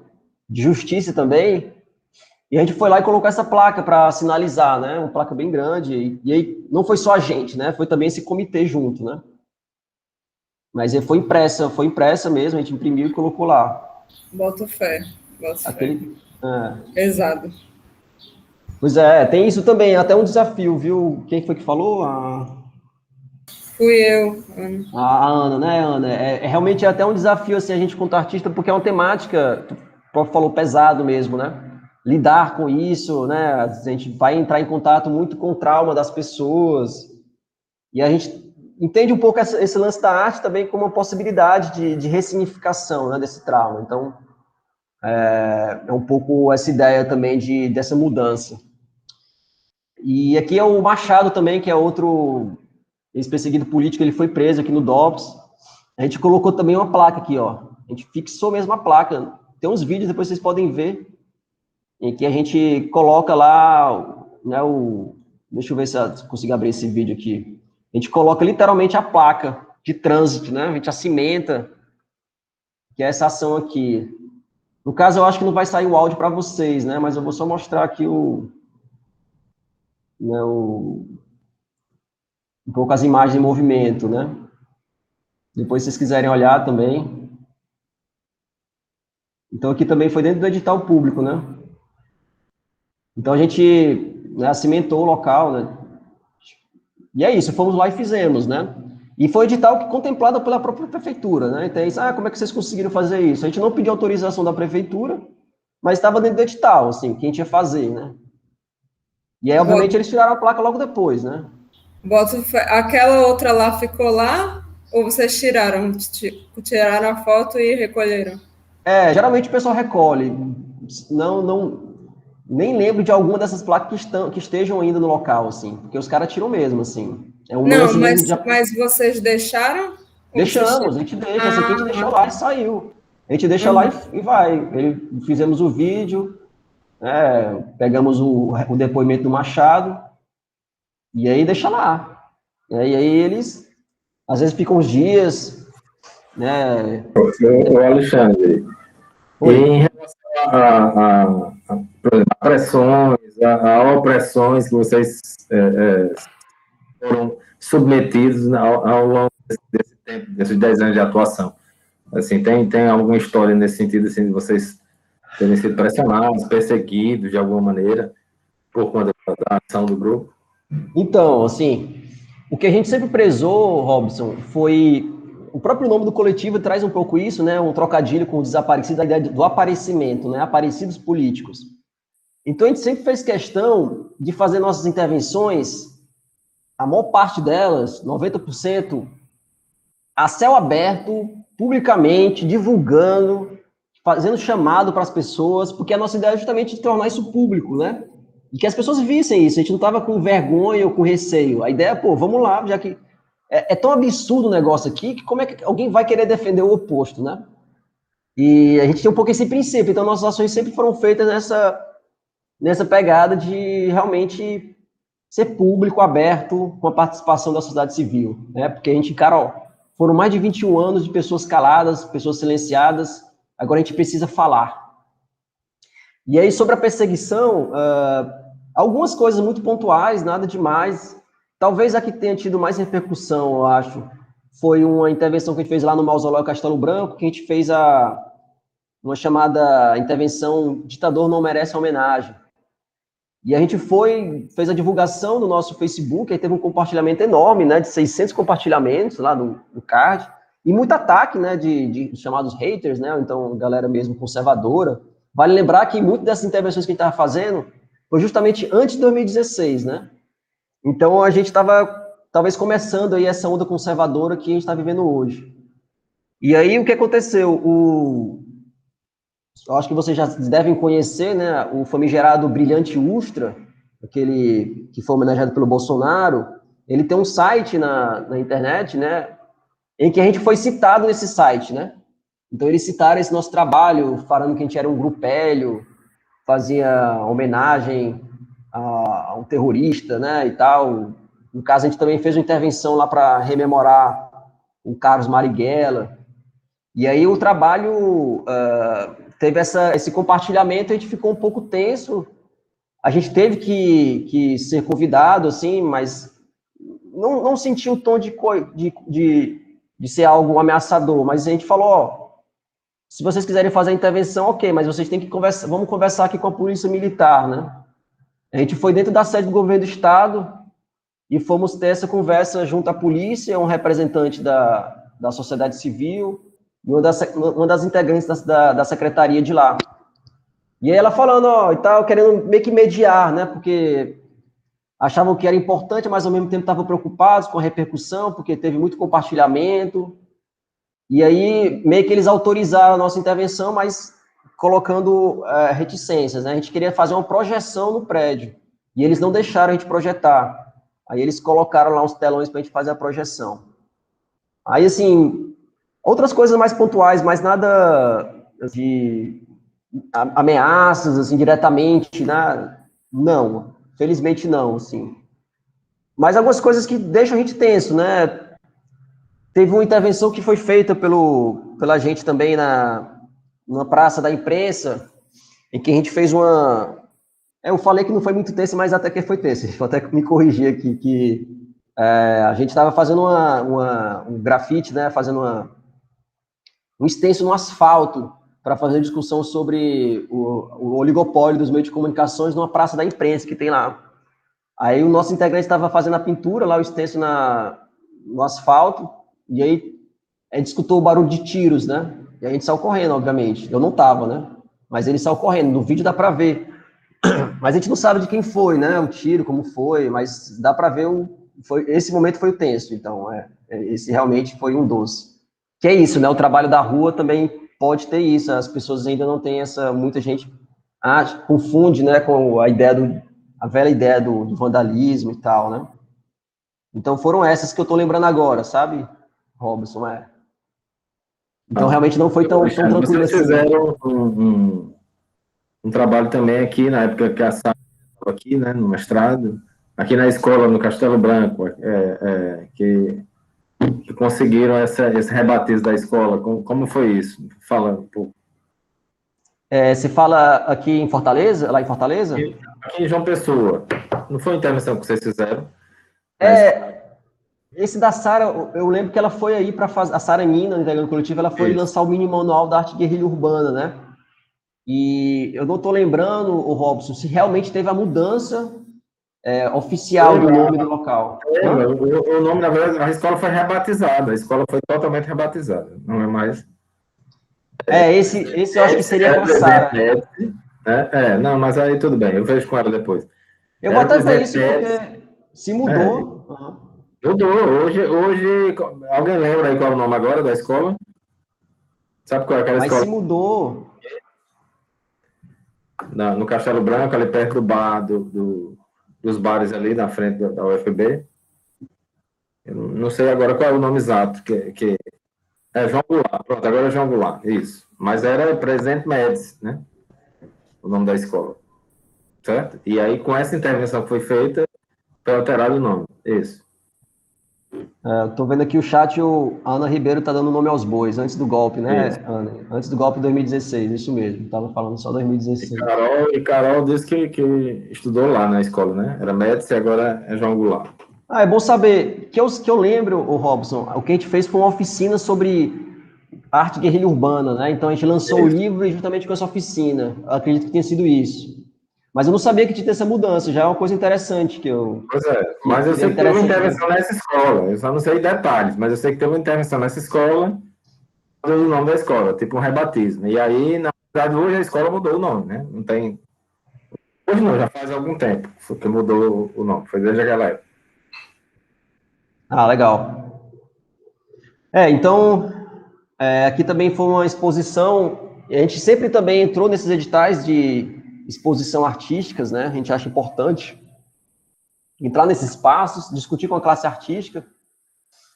de justiça também. E a gente foi lá e colocou essa placa para sinalizar, né? Uma placa bem grande. E aí não foi só a gente, né? Foi também esse comitê junto, né? Mas foi impressa mesmo, a gente imprimiu e colocou lá. Boto fé. Pesado. Pois é, tem isso também, até um desafio, viu? Quem foi que falou? Fui eu, Ana. A Ana, né, Ana? Realmente até um desafio, assim, a gente quanto artista, porque é uma temática, o próprio falou, pesado mesmo, né? Lidar com isso, né? A gente vai entrar em contato muito com o trauma das pessoas, e a gente entende um pouco esse lance da arte também como uma possibilidade de ressignificação, né, desse trauma. Então, é um pouco essa ideia também dessa mudança. E aqui é o Machado também, que é outro ex-perseguido político, ele foi preso aqui no DOPS. A gente colocou também uma placa aqui, ó. A gente fixou mesmo a placa. Tem uns vídeos, depois vocês podem ver, em que a gente coloca lá, né, deixa eu ver se eu consigo abrir esse vídeo aqui. A gente coloca literalmente a placa de trânsito, né? A gente acimenta, que é essa ação aqui. No caso, eu acho que não vai sair o áudio para vocês, né? Mas eu vou só mostrar aqui um pouco as imagens em movimento, né? Depois, se vocês quiserem olhar também. Então, aqui também foi dentro do edital público, né? Então, a gente, né, cimentou o local, né? E é isso, fomos lá e fizemos, né? E foi edital que contemplado pela própria prefeitura, né? Então, isso, como é que vocês conseguiram fazer isso? A gente não pediu autorização da prefeitura, mas estava dentro do edital, assim, que a gente ia fazer, né? E aí, obviamente, eles tiraram a placa logo depois, né? Aquela outra lá ficou lá? Ou vocês tiraram a foto e recolheram? Geralmente o pessoal recolhe. Nem lembro de alguma dessas placas que estejam ainda no local, assim, porque os caras tiram mesmo, assim. É um Não, lance mesmo de... mas vocês deixaram? Deixamos, a gente deixa, essa aqui a gente deixou lá e saiu. A gente deixa lá e vai. Fizemos o vídeo, pegamos o depoimento do Machado, e aí deixa lá. E aí eles, às vezes, ficam uns dias, né? O Alexandre, em relação por exemplo, a pressões, a opressões que vocês foram submetidos ao longo desse tempo, desses 10 anos de atuação, assim, tem alguma história nesse sentido, assim, de vocês terem sido pressionados, perseguidos de alguma maneira por conta da ação do grupo? Então, assim, o que a gente sempre prezou, Robson, foi... O próprio nome do coletivo traz um pouco isso, né? Um trocadilho com o desaparecido, a ideia do aparecimento, né? Aparecidos políticos. Então, a gente sempre fez questão de fazer nossas intervenções, a maior parte delas, 90%, a céu aberto, publicamente, divulgando, fazendo chamado para as pessoas, porque a nossa ideia é justamente de tornar isso público, né? E que as pessoas vissem isso, a gente não estava com vergonha ou com receio. A ideia é, vamos lá, já que é tão absurdo o negócio aqui, que como é que alguém vai querer defender o oposto, né? E a gente tem um pouco esse princípio, então nossas ações sempre foram feitas nessa pegada de realmente ser público, aberto, com a participação da sociedade civil, né? Porque a gente, cara, foram mais de 21 anos de pessoas caladas, pessoas silenciadas, agora a gente precisa falar. E aí, sobre a perseguição, algumas coisas muito pontuais, nada demais. Talvez a que tenha tido mais repercussão, eu acho, foi uma intervenção que a gente fez lá no Mausoléu Castelo Branco, que a gente fez uma chamada intervenção Ditador Não Merece Homenagem. E a gente fez a divulgação no nosso Facebook, aí teve um compartilhamento enorme, né, de 600 compartilhamentos lá no card, e muito ataque, né, de chamados haters, né, ou então galera mesmo conservadora. Vale lembrar que muitas dessas intervenções que a gente estava fazendo foi justamente antes de 2016, né? Então, a gente estava, talvez, começando aí essa onda conservadora que a gente está vivendo hoje. E aí, o que aconteceu? Eu acho que vocês já devem conhecer, né, o famigerado Brilhante Ustra, aquele que foi homenageado pelo Bolsonaro. Ele tem um site na internet, né, em que a gente foi citado nesse site, né? Então, eles citaram esse nosso trabalho, falando que a gente era um grupelho, fazia homenagem a um terrorista, né, e tal. No caso, a gente também fez uma intervenção lá para rememorar o Carlos Marighella. E aí o trabalho teve esse compartilhamento, a gente ficou um pouco tenso. A gente teve que ser convidado, assim, mas não senti o tom de ser algo ameaçador. Mas a gente falou, se vocês quiserem fazer a intervenção, ok, mas vocês têm que conversar, vamos conversar aqui com a polícia militar, né? A gente foi dentro da sede do governo do estado e fomos ter essa conversa junto à polícia, um representante da sociedade civil e uma das integrantes da secretaria de lá. E aí ela falando, e tal, querendo meio que mediar, né, porque achavam que era importante, mas ao mesmo tempo estavam preocupados com a repercussão, porque teve muito compartilhamento. E aí meio que eles autorizaram a nossa intervenção, mas colocando reticências, né? A gente queria fazer uma projeção no prédio, e eles não deixaram a gente projetar. Aí eles colocaram lá uns telões para a gente fazer a projeção. Aí, assim, outras coisas mais pontuais, mas nada de ameaças, assim, diretamente, né? Não, felizmente não, assim. Mas algumas coisas que deixam a gente tenso, né? Teve uma intervenção que foi feita pela gente também numa praça da imprensa, em que a gente fez uma... Eu falei que não foi muito tenso, mas até que foi tenso. Vou até me corrigir aqui, que a gente estava fazendo um grafite, né, fazendo um extenso no asfalto para fazer discussão sobre o oligopólio dos meios de comunicações numa praça da imprensa que tem lá. Aí o nosso integrante estava fazendo a pintura lá, o extenso no asfalto, e aí a gente escutou o barulho de tiros, né? E a gente saiu correndo, obviamente. Eu não estava, né? Mas ele saiu correndo. No vídeo dá para ver. Mas a gente não sabe de quem foi, né? O tiro, como foi, mas dá para ver esse momento foi o tenso. Então, esse realmente foi um dos. Que é isso, né? O trabalho da rua também pode ter isso. As pessoas ainda não têm muita gente confunde, né, com a velha ideia do vandalismo e tal, né? Então foram essas que eu tô lembrando agora, sabe, Robson? Então realmente não foi tão tranquilo vocês assim. fizeram um trabalho também aqui, na época que a Sara estava aqui, né, no mestrado, aqui na escola, no Castelo Branco, que conseguiram esse rebatismo da escola. Como foi isso? Fala um pouco. Você fala aqui em Fortaleza, lá em Fortaleza? Aqui em João Pessoa. Não foi a intervenção que vocês fizeram? Esse da Sara, eu lembro que ela foi aí para fazer, a Sara Nina, no integrante coletivo, ela foi lançar o mini manual da arte guerrilha urbana, né? E eu não estou lembrando, o Robson, se realmente teve a mudança oficial do nome do local. O nome, na verdade, a escola foi rebatizada. A escola foi totalmente rebatizada. Não é mais. Esse eu acho que seria com a Sara. Não, mas aí tudo bem. Eu vejo com ela depois. Eu vou até ver isso porque se mudou. Mudou. Hoje, alguém lembra aí qual é o nome agora da escola? Sabe qual é aquela escola? Mas se mudou. No Castelo Branco, ali perto do bar, dos bares ali na frente da UFB. Eu não sei agora qual é o nome exato, que é João Goulart. Pronto, agora é João Goulart, isso. Mas era Presidente Médici, né? O nome da escola. Certo? E aí, com essa intervenção que foi feita, foi alterado o nome. Isso. Estou vendo aqui o chat, a Ana Ribeiro está dando nome aos bois, antes do golpe, né, Isso. Ana? Antes do golpe de 2016, isso mesmo. Estava falando só 2016. E Carol disse que estudou lá na escola, né? Era Médici e agora é João Goulart. É bom saber. Que eu lembro, o Robson, o que a gente fez foi uma oficina sobre arte guerrilha urbana, né? Então a gente lançou o livro justamente com essa oficina. Eu acredito que tenha sido isso. Mas eu não sabia que tinha essa mudança, já é uma coisa interessante que eu... Pois mas eu sei que teve uma intervenção nessa escola, eu só não sei detalhes, mas eu sei que teve uma intervenção nessa escola, o nome da escola, tipo um rebatismo. E aí, na verdade, hoje a escola mudou o nome, né? Não tem... Hoje não, já faz algum tempo que mudou o nome, foi desde aquela época. Legal. Então, aqui também foi uma exposição, a gente sempre também entrou nesses editais de exposição artísticas, né? A gente acha importante entrar nesses espaços, discutir com a classe artística.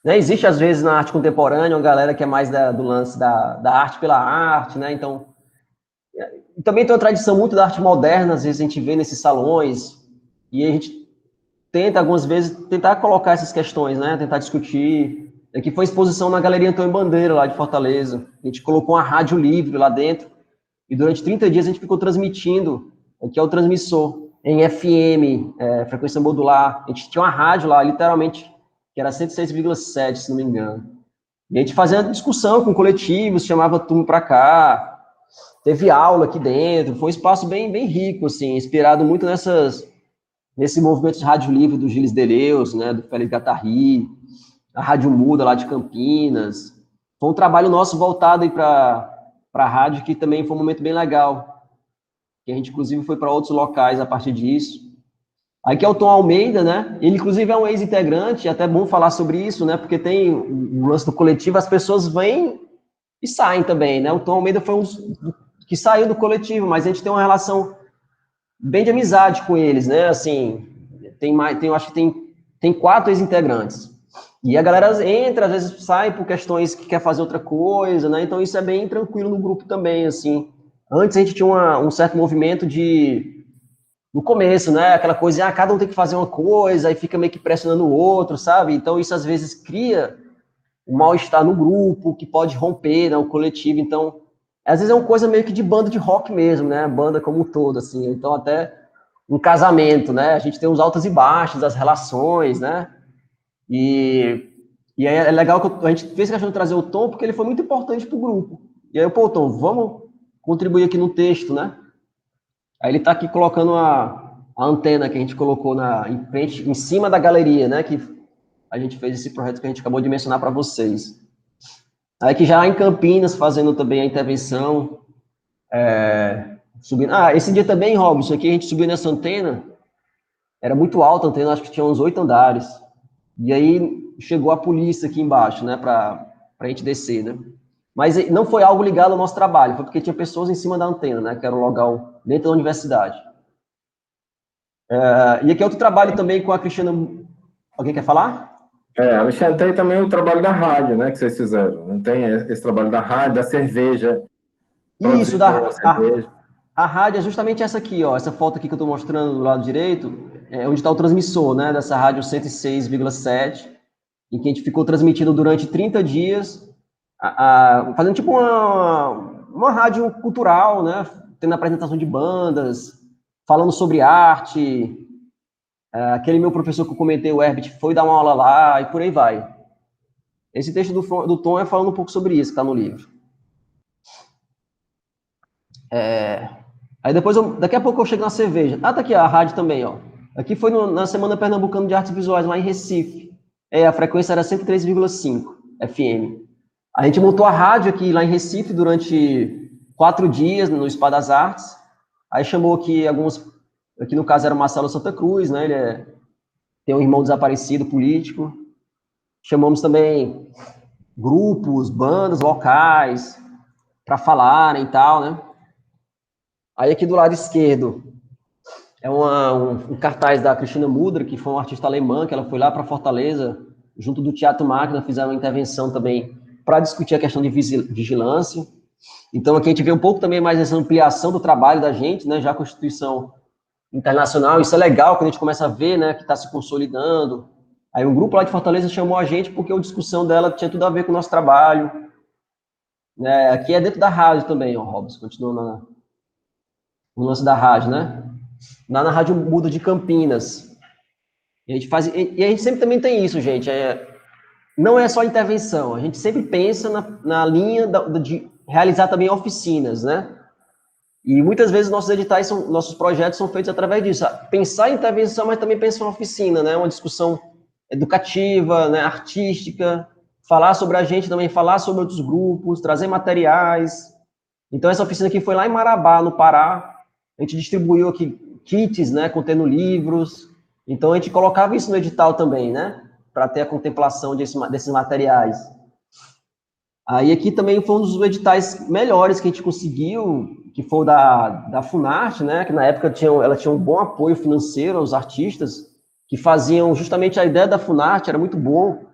Né? Existe, às vezes, na arte contemporânea, uma galera que é mais do lance da arte pela arte, né? Então, também tem uma tradição muito da arte moderna, às vezes a gente vê nesses salões, e a gente tenta, algumas vezes, tentar colocar essas questões, né? Tentar discutir. Aqui foi exposição na Galeria Antônio Bandeira, lá de Fortaleza. A gente colocou uma rádio livre lá dentro, e durante 30 dias a gente ficou transmitindo, que é o transmissor, em FM, frequência modular. A gente tinha uma rádio lá, literalmente, que era 106,7, se não me engano. E a gente fazia discussão com coletivos, chamava turma para cá, teve aula aqui dentro, foi um espaço bem, bem rico, assim, inspirado muito nesse movimento de rádio livre do Gilles Deleuze, né, do Félix Guattari, a Rádio Muda lá de Campinas. Foi um trabalho nosso voltado aí para a rádio, que também foi um momento bem legal, que a gente, inclusive, foi para outros locais a partir disso. Aí que é o Tom Almeida, né? Ele, inclusive, é um ex-integrante, é até bom falar sobre isso, né? Porque tem o lance do coletivo, as pessoas vêm e saem também, né? O Tom Almeida foi um que saiu do coletivo, mas a gente tem uma relação bem de amizade com eles, né? Assim, eu acho que tem 4 ex-integrantes. E a galera entra, às vezes sai por questões que quer fazer outra coisa, né? Então isso é bem tranquilo no grupo também, assim. Antes a gente tinha um certo movimento no começo, né? Aquela coisa de, cada um tem que fazer uma coisa, aí fica meio que pressionando o outro, sabe? Então isso às vezes cria um mal-estar no grupo, que pode romper, né? O coletivo. Então, às vezes é uma coisa meio que de banda de rock mesmo, né? Banda como um todo, assim. Então até um casamento, né? A gente tem os altos e baixos das relações, né? E aí é legal que a gente fez questão de trazer o Tom, porque ele foi muito importante para o grupo. E aí, pô, Tom, vamos contribuir aqui no texto, né? Aí ele está aqui colocando a antena que a gente colocou em frente, em cima da galeria, né? Que a gente fez esse projeto que a gente acabou de mencionar para vocês. Aí que já em Campinas, fazendo também a intervenção, subindo. Esse dia também, Robson, aqui a gente subiu nessa antena, era muito alta a antena, acho que tinha uns 8 andares. E aí chegou a polícia aqui embaixo, né, para a gente descer, né? Mas não foi algo ligado ao nosso trabalho, foi porque tinha pessoas em cima da antena, né, que era um local dentro da universidade. E aqui é outro trabalho também com a Cristiana. Alguém quer falar? Alexandre, tem também o trabalho da rádio, né, que vocês fizeram. Não tem esse trabalho da rádio, da cerveja. Isso, a rádio é justamente essa aqui, ó, essa foto aqui que eu estou mostrando do lado direito, é onde está o transmissor, né, dessa rádio 106,7, em que a gente ficou transmitindo durante 30 dias, fazendo tipo uma rádio cultural, né, tendo apresentação de bandas, falando sobre arte. Aquele meu professor que eu comentei, o Herbert, foi dar uma aula lá, e por aí vai. Esse texto do Tom é falando um pouco sobre isso, que está no livro. Aí depois, daqui a pouco eu chego na cerveja. Tá aqui a rádio também, ó. Aqui foi na Semana Pernambucana de Artes Visuais, lá em Recife. A frequência era 103,5 FM. A gente montou a rádio aqui lá em Recife durante 4 dias, no Spa das Artes. Aí chamou aqui aqui no caso era o Marcelo Santa Cruz, né? Ele tem um irmão desaparecido político. Chamamos também grupos, bandas locais para falarem e tal, né? Aí aqui do lado esquerdo é um cartaz da Cristina Mudra, que foi uma artista alemã, que ela foi lá para Fortaleza, junto do Teatro Máquina, fizeram uma intervenção também para discutir a questão de vigilância. Então aqui a gente vê um pouco também mais essa ampliação do trabalho da gente, né, já a Constituição Internacional. Isso é legal quando a gente começa a ver, né, que está se consolidando. Aí um grupo lá de Fortaleza chamou a gente porque a discussão dela tinha tudo a ver com o nosso trabalho. Aqui é dentro da rádio também, ó, Robson, continua no lance da rádio, né? Lá na Rádio Muda de Campinas. E a gente sempre também tem isso, gente. Não é só intervenção, a gente sempre pensa na linha de realizar também oficinas, né? E muitas vezes nossos projetos são feitos através disso. Pensar em intervenção, mas também pensar em oficina, né? Uma discussão educativa, né? Artística, falar sobre a gente também, falar sobre outros grupos, trazer materiais. Então, essa oficina aqui foi lá em Marabá, no Pará. A gente distribuiu aqui kits, né, contendo livros. Então, a gente colocava isso no edital também, né, para ter a contemplação desses materiais. Aí, aqui também foi um dos editais melhores que a gente conseguiu, que foi o da Funarte, né, que na época ela tinha um bom apoio financeiro aos artistas, que faziam justamente a ideia da Funarte, era muito bom,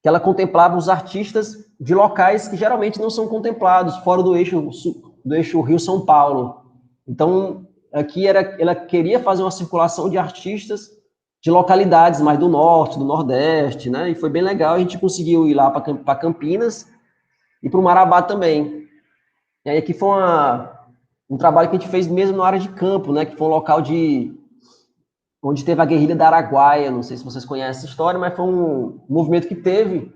que ela contemplava os artistas de locais que geralmente não são contemplados, fora do eixo Rio-São Paulo. Então, aqui ela queria fazer uma circulação de artistas de localidades mais do norte, do nordeste, né? E foi bem legal, a gente conseguiu ir lá para Campinas e para o Marabá também. E aí aqui foi um trabalho que a gente fez mesmo na área de campo, né? Que foi um local onde teve a guerrilha da Araguaia, não sei se vocês conhecem essa história, mas foi um movimento que teve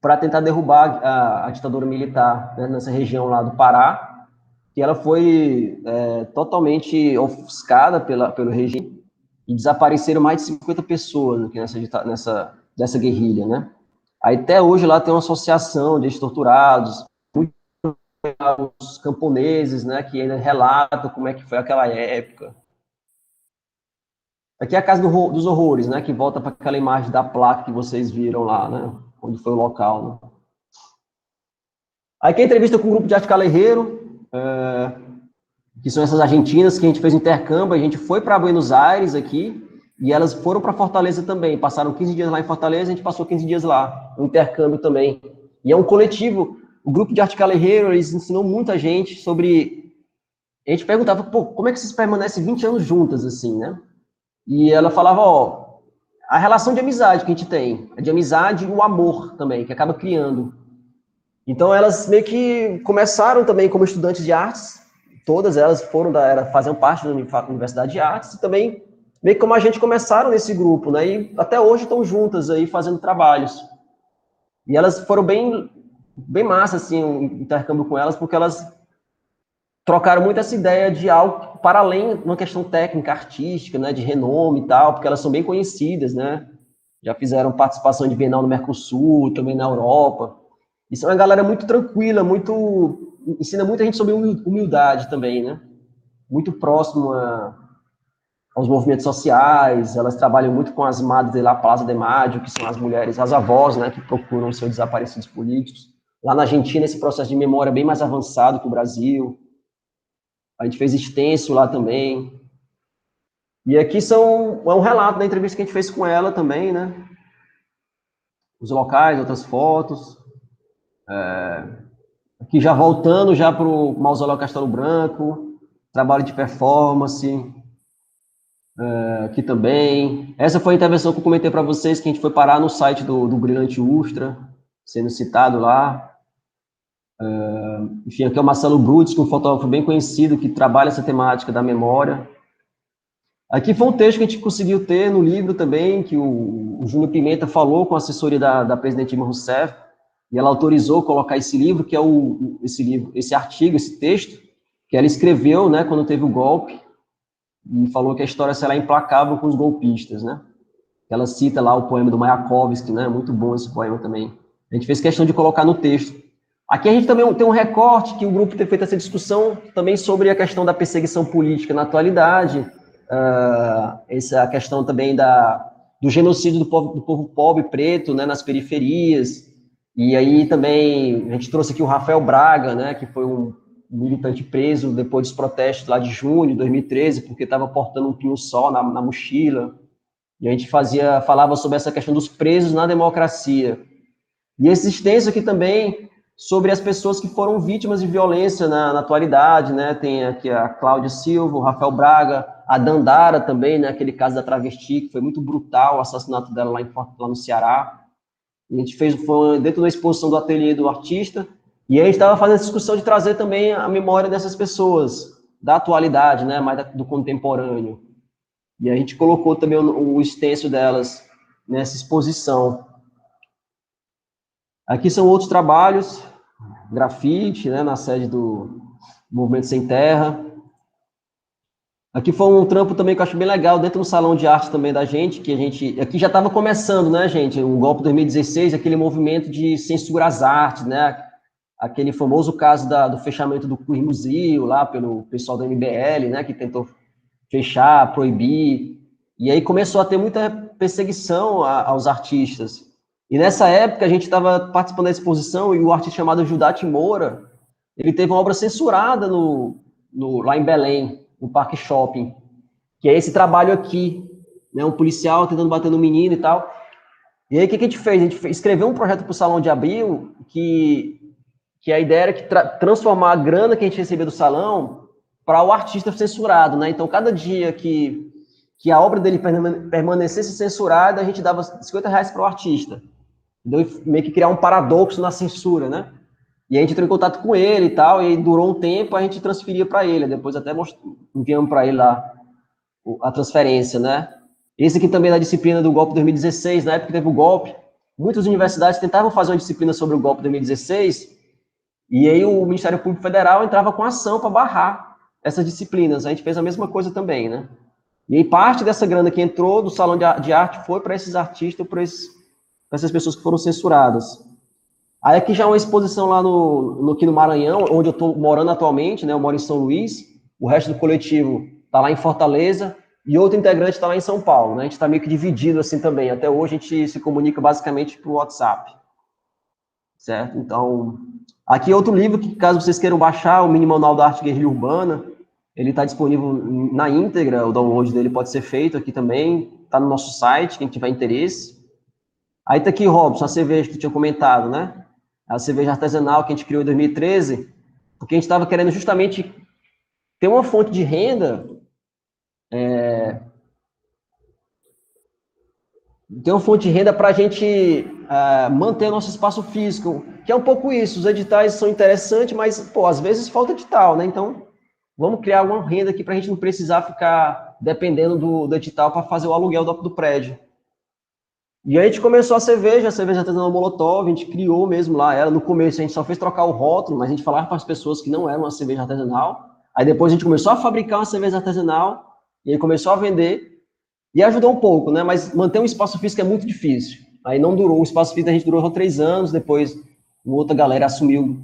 para tentar derrubar a ditadura militar, né, nessa região lá do Pará, que ela foi totalmente ofuscada pelo regime, e desapareceram mais de 50 pessoas aqui dessa guerrilha, né? Aí até hoje lá tem uma associação de ex-torturados, muitos camponeses, né, que ainda relatam como é que foi aquela época. Aqui é a Casa dos Horrores, né, que volta para aquela imagem da placa que vocês viram lá, né, onde foi o local, né. Aqui a entrevista com o grupo de arte Calerreiro, que são essas argentinas que a gente fez intercâmbio, a gente foi para Buenos Aires aqui, e elas foram para Fortaleza também, passaram 15 dias lá em Fortaleza, a gente passou 15 dias lá, um intercâmbio também. E é um coletivo, o grupo de arte Calerreiro, eles ensinam muita gente sobre... A gente perguntava, pô, como é que vocês permanecem 20 anos juntas, assim, né? E ela falava, ó, a relação de amizade que a gente tem, de amizade e o amor também, que acaba criando. Então, elas meio que começaram também como estudantes de artes, todas elas faziam parte da Universidade de Artes, e também meio que como a gente começaram nesse grupo, né? E até hoje estão juntas aí fazendo trabalhos. E elas foram bem massa, assim, o intercâmbio com elas, porque elas trocaram muito essa ideia de algo para além de uma questão técnica, artística, né? De renome e tal, porque elas são bem conhecidas, né? Já fizeram participação de Bienal no Mercosul, também na Europa. E são uma galera muito tranquila, ensina muita gente sobre humildade também, né? Muito próximo aos movimentos sociais. Elas trabalham muito com as Madres de la Plaza de Mayo, que são as mulheres, as avós, né, que procuram seus desaparecidos políticos. Lá na Argentina, esse processo de memória é bem mais avançado que o Brasil. A gente fez extenso lá também. E aqui é um relato da entrevista que a gente fez com ela também, né? Os locais, outras fotos. Aqui já voltando já para o Mausoléu Castelo Branco, trabalho de performance, aqui também. Essa foi a intervenção que eu comentei para vocês, que a gente foi parar no site do Brilhante Ustra, sendo citado lá. Enfim, aqui é o Marcelo Brutes, que é um fotógrafo bem conhecido, que trabalha essa temática da memória. Aqui foi um texto que a gente conseguiu ter no livro também, que o Júnior Pimenta falou com a assessoria da presidente Dilma Rousseff, e ela autorizou colocar esse livro, que é esse artigo, esse texto, que ela escreveu, né, quando teve o golpe, e falou que a história será implacável com os golpistas, né? Ela cita lá o poema do Mayakovsky, né? Muito bom esse poema também. A gente fez questão de colocar no texto. Aqui a gente também tem um recorte que o grupo tem feito essa discussão também sobre a questão da perseguição política na atualidade, essa questão também do genocídio do povo pobre preto, né, nas periferias. E aí também a gente trouxe aqui o Rafael Braga, né, que foi um militante preso depois dos protestos lá de junho de 2013, porque estava portando um pinho-sol na mochila. E a gente falava sobre essa questão dos presos na democracia. E esse extenso aqui também sobre as pessoas que foram vítimas de violência na atualidade, né? Tem aqui a Cláudia Silva, o Rafael Braga, a Dandara também, né? Aquele caso da travesti, que foi muito brutal, o assassinato dela lá no Ceará. A gente foi dentro da exposição do ateliê do artista, e aí a gente estava fazendo a discussão de trazer também a memória dessas pessoas, da atualidade, né? Mais do contemporâneo. E a gente colocou também o extenso delas nessa exposição. Aqui são outros trabalhos, grafite, né, na sede do Movimento Sem Terra. Aqui foi um trampo também que eu acho bem legal, dentro do salão de arte também da gente, que a gente... Aqui já estava começando, né, gente, o golpe de 2016, aquele movimento de censura às artes, né, aquele famoso caso do fechamento do Queer Museu, lá pelo pessoal da MBL, né, que tentou fechar, proibir, e aí começou a ter muita perseguição aos artistas. E nessa época a gente estava participando da exposição e o artista chamado Judate Moura, ele teve uma obra censurada lá em Belém, no Parque Shopping, que é esse trabalho aqui, né, um policial tentando bater no menino e tal. E aí o que a gente fez? A gente escreveu um projeto para o Salão de Abril, que a ideia era transformar a grana que a gente recebia do salão para o artista censurado, né? Então, cada dia que a obra dele permanecesse censurada, a gente dava R$50 para o artista. Então, meio que criar um paradoxo na censura, né? E a gente entrou em contato com ele e tal, e durou um tempo, a gente transferia para ele, depois até enviamos para ele lá a transferência, né? Esse aqui também é da disciplina do golpe de 2016, na época que teve o golpe, muitas universidades tentavam fazer uma disciplina sobre o golpe de 2016, e aí o Ministério Público Federal entrava com ação para barrar essas disciplinas. A gente fez a mesma coisa também, né? E aí parte dessa grana que entrou do salão de arte foi para esses artistas, para essas pessoas que foram censuradas. Aí aqui já é uma exposição lá aqui no Maranhão, onde eu estou morando atualmente, né? Eu moro em São Luís, o resto do coletivo está lá em Fortaleza, e outro integrante está lá em São Paulo, né? A gente está meio que dividido assim também. Até hoje a gente se comunica basicamente por WhatsApp. Certo? Então, aqui é outro livro que, caso vocês queiram baixar, o Mini Manual da Arte Guerrilha Urbana, ele está disponível na íntegra, o download dele pode ser feito aqui também, está no nosso site, quem tiver interesse. Aí está aqui, Robson, a cerveja que tu tinha comentado, né? A cerveja artesanal que a gente criou em 2013, porque a gente estava querendo justamente ter uma fonte de renda, para a gente manter nosso espaço físico, que é um pouco isso. Os editais são interessantes, mas, pô, às vezes falta edital, né? Então, vamos criar alguma renda aqui para a gente não precisar ficar dependendo do edital para fazer o aluguel do prédio. E aí a gente começou a cerveja artesanal Molotov, a gente criou mesmo lá ela. No começo a gente só fez trocar o rótulo, mas a gente falava para as pessoas que não era uma cerveja artesanal. Aí depois a gente começou a fabricar uma cerveja artesanal, e aí começou a vender, e ajudou um pouco, né? Mas manter um espaço físico é muito difícil. Aí não durou, o espaço físico a gente durou só 3 anos, depois uma outra galera assumiu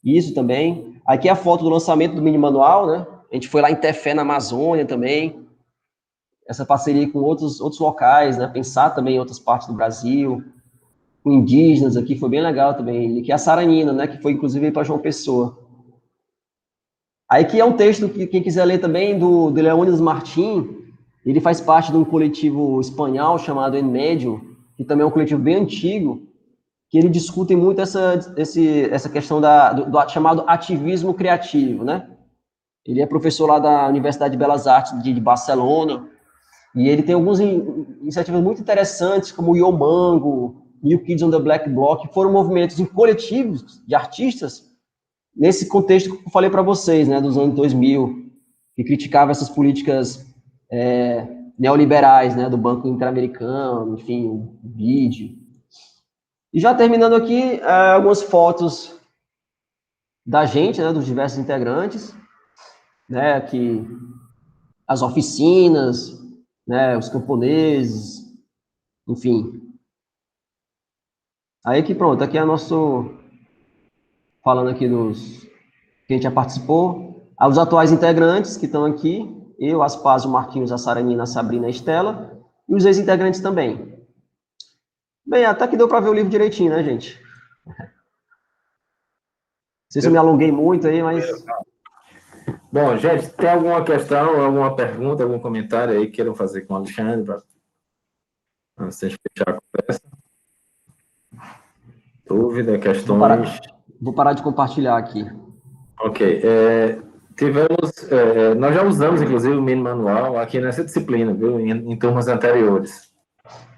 isso também. Aqui é a foto do lançamento do mini manual, né? A gente foi lá em Tefé, na Amazônia também, essa parceria com outros locais, né? Pensar também em outras partes do Brasil, com indígenas aqui, foi bem legal também. E aqui é a Saranina, né? Que foi inclusive para João Pessoa. Aí que é um texto que quem quiser ler também do Leônidas Martim, ele faz parte de um coletivo espanhol chamado En Medio, que também é um coletivo bem antigo, que ele discute muito essa questão do chamado ativismo criativo, né? Ele é professor lá da Universidade de Belas Artes de Barcelona, e ele tem algumas iniciativas muito interessantes, como o Yomango, New Kids on the Black Bloc, que foram movimentos em coletivos de artistas, nesse contexto que eu falei para vocês, né, dos anos 2000, que criticava essas políticas neoliberais, né, do Banco Interamericano, enfim, o BID. E já terminando aqui, algumas fotos da gente, né, dos diversos integrantes, né, aqui as oficinas, né, os camponeses, enfim. Aí que pronto, aqui é nosso, falando aqui dos que a gente já participou, os atuais integrantes que estão aqui, eu, Aspásio, Marquinhos, a Saranina, a Sabrina, a Estela, e os ex-integrantes também. Bem, até que deu para ver o livro direitinho, né, gente? Não sei se eu me alonguei muito aí, mas... Bom, gente, tem alguma questão, alguma pergunta, algum comentário aí que queiram fazer com o Alexandre, antes de fechar a conversa? Dúvida, questões? Vou parar de compartilhar aqui. Ok. Nós já usamos, inclusive, o mini manual aqui nessa disciplina, viu? Em turmas anteriores.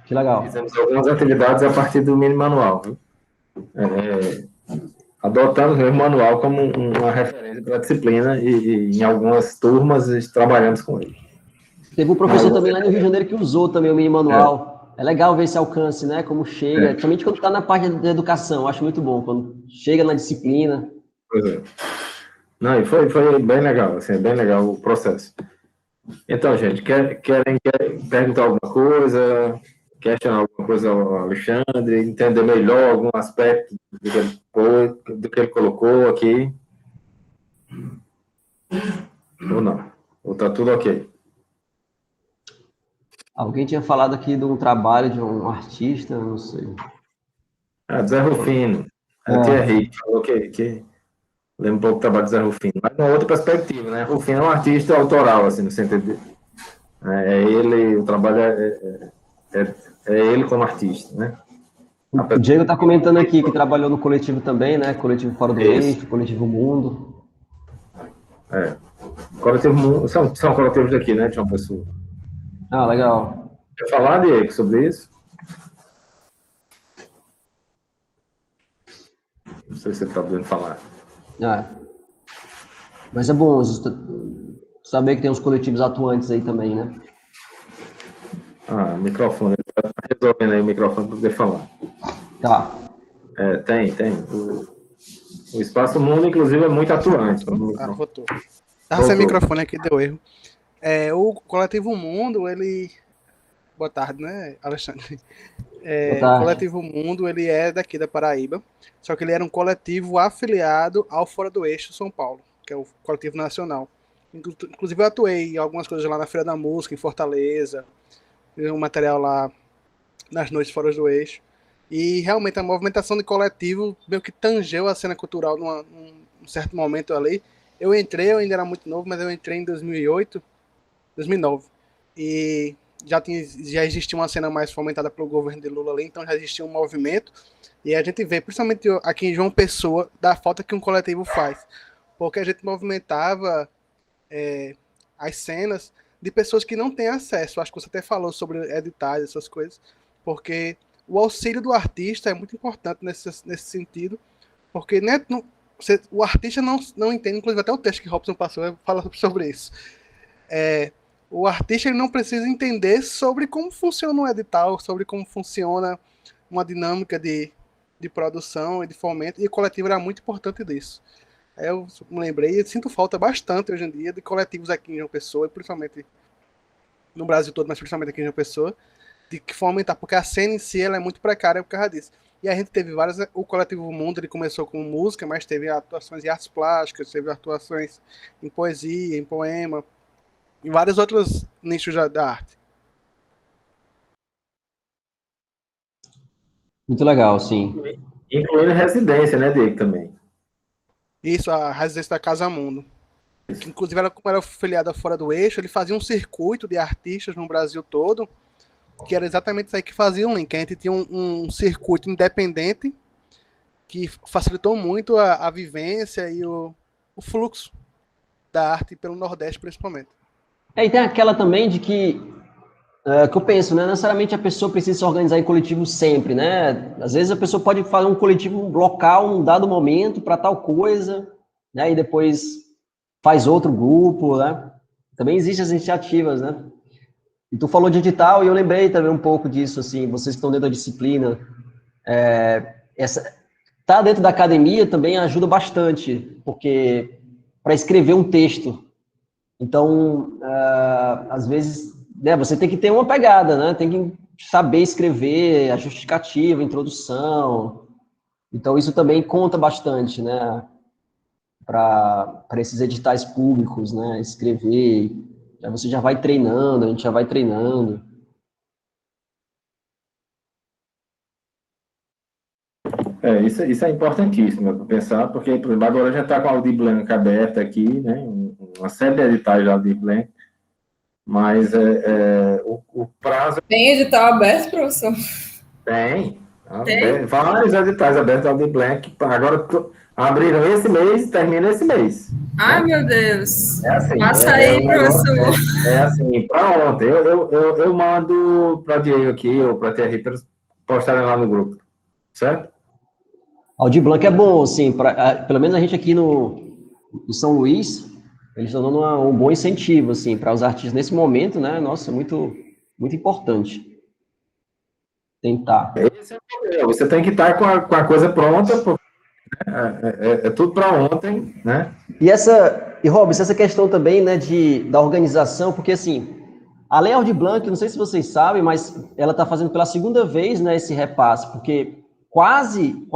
Que legal. Fizemos algumas atividades a partir do mini manual, viu? Adotamos o manual como uma referência para a disciplina e em algumas turmas trabalhamos com ele. Teve um professor também lá no Rio de Janeiro que usou também o mini manual. É legal ver esse alcance, né? Como chega, principalmente quando está na parte da educação. Acho muito bom, quando chega na disciplina. Pois é. Não, e foi bem legal, assim, bem legal o processo. Então, gente, querem perguntar alguma coisa, questionar alguma coisa ao Alexandre, entender melhor algum aspecto do que ele colocou aqui? Ou não? Ou está tudo ok? Alguém tinha falado aqui de um trabalho de um artista, não sei. Zé Rufino. Thierry falou que lembra um pouco do trabalho do Zé Rufino, mas numa outra perspectiva, né? Rufino é um artista autoral, assim, no sentido o trabalho é ele como artista, né? O Diego está comentando aqui que trabalhou no coletivo também, né? Coletivo Fora do Eixo, Coletivo Mundo. Coletivo Mundo, são coletivos daqui, né, de uma pessoa. Ah, legal. Quer falar, Diego, sobre isso? Não sei se você está podendo falar. Mas é bom saber que tem uns coletivos atuantes aí também, né? Microfone. Ele está resolvendo aí o microfone para poder falar. Tá. Tem. O Espaço Mundo, inclusive, é muito atuante. Voltou. Estava sem microfone aqui, deu erro. O Coletivo Mundo, ele... Boa tarde, né, Alexandre? O Coletivo Mundo, ele é daqui da Paraíba, só que ele era um coletivo afiliado ao Fora do Eixo São Paulo, que é o coletivo nacional. Inclusive, eu atuei em algumas coisas lá na Feira da Música, em Fortaleza, um material lá nas noites Fora do Eixo. E realmente a movimentação de coletivo meio que tangeu a cena cultural num certo momento ali. Eu ainda era muito novo, mas eu entrei em 2009. E já existia uma cena mais fomentada pelo governo de Lula ali, então já existia um movimento. E a gente vê, principalmente aqui em João Pessoa, da falta que um coletivo faz. Porque a gente movimentava as cenas de pessoas que não têm acesso. Acho que você até falou sobre editais, essas coisas. Porque o auxílio do artista é muito importante nesse sentido, porque o artista não entende, inclusive até o texto que Robson passou fala sobre isso. O artista ele não precisa entender sobre como funciona um edital, sobre como funciona uma dinâmica de produção e de fomento, e o coletivo era muito importante disso. Eu me lembrei, eu sinto falta bastante hoje em dia de coletivos aqui em João Pessoa, e principalmente no Brasil todo, mas principalmente aqui em João Pessoa, de que fomentar, porque a cena em si ela é muito precária por causa disso. E a gente teve várias, o Coletivo Mundo ele começou com música, mas teve atuações em artes plásticas, teve atuações em poesia, em poema, em vários outros nichos da arte. Muito legal, sim. Incluindo residência, né, Diego, também. Isso, a residência da Casa Mundo. Que, inclusive, ela, como era filiada fora do eixo, ele fazia um circuito de artistas no Brasil todo, que era exatamente isso aí que fazia um link. A gente tinha um circuito independente que facilitou muito a vivência e o fluxo da arte pelo Nordeste, principalmente. E tem aquela também de que eu penso, né? Não necessariamente a pessoa precisa se organizar em coletivo sempre, né? Às vezes a pessoa pode fazer um coletivo local, um dado momento, para tal coisa, né? E depois faz outro grupo, né? Também existem as iniciativas, né? E tu falou de edital, e eu lembrei também um pouco disso, assim, vocês que estão dentro da disciplina, tá dentro da academia também ajuda bastante, porque para escrever um texto, então, às vezes, né, você tem que ter uma pegada, né? Tem que saber escrever a justificativa, a introdução. Então, isso também conta bastante, né? Para esses editais públicos, né? Escrever. Aí você já vai treinando, a gente já vai treinando. Isso é importantíssimo para pensar, porque, por exemplo, agora já está com a Aldir Blanc aberta aqui, né? Uma série de editais da Aldir Blanc, mas o prazo... Tem edital aberto, professor? Tem. Vários editais abertos da Aldir Blanc, agora abriram esse mês e terminam esse mês. Ai, meu Deus. É assim. Passa aí, professor. É assim, para ontem. Eu mando para Diego aqui, ou para a Thierry, para eles postarem lá no grupo. Certo? Aldir Blanc é bom, assim, pelo menos a gente aqui no São Luís, eles estão dando um bom incentivo, assim, para os artistas nesse momento, né? Nossa, muito, muito importante. Tentar. Esse é o problema. Você tem que estar com a coisa pronta, porque é tudo para ontem, né? E Robson, essa questão também, né, da organização, porque assim, a Lei Aldir Blanc, não sei se vocês sabem, mas ela está fazendo pela segunda vez, né, esse repasse, porque quase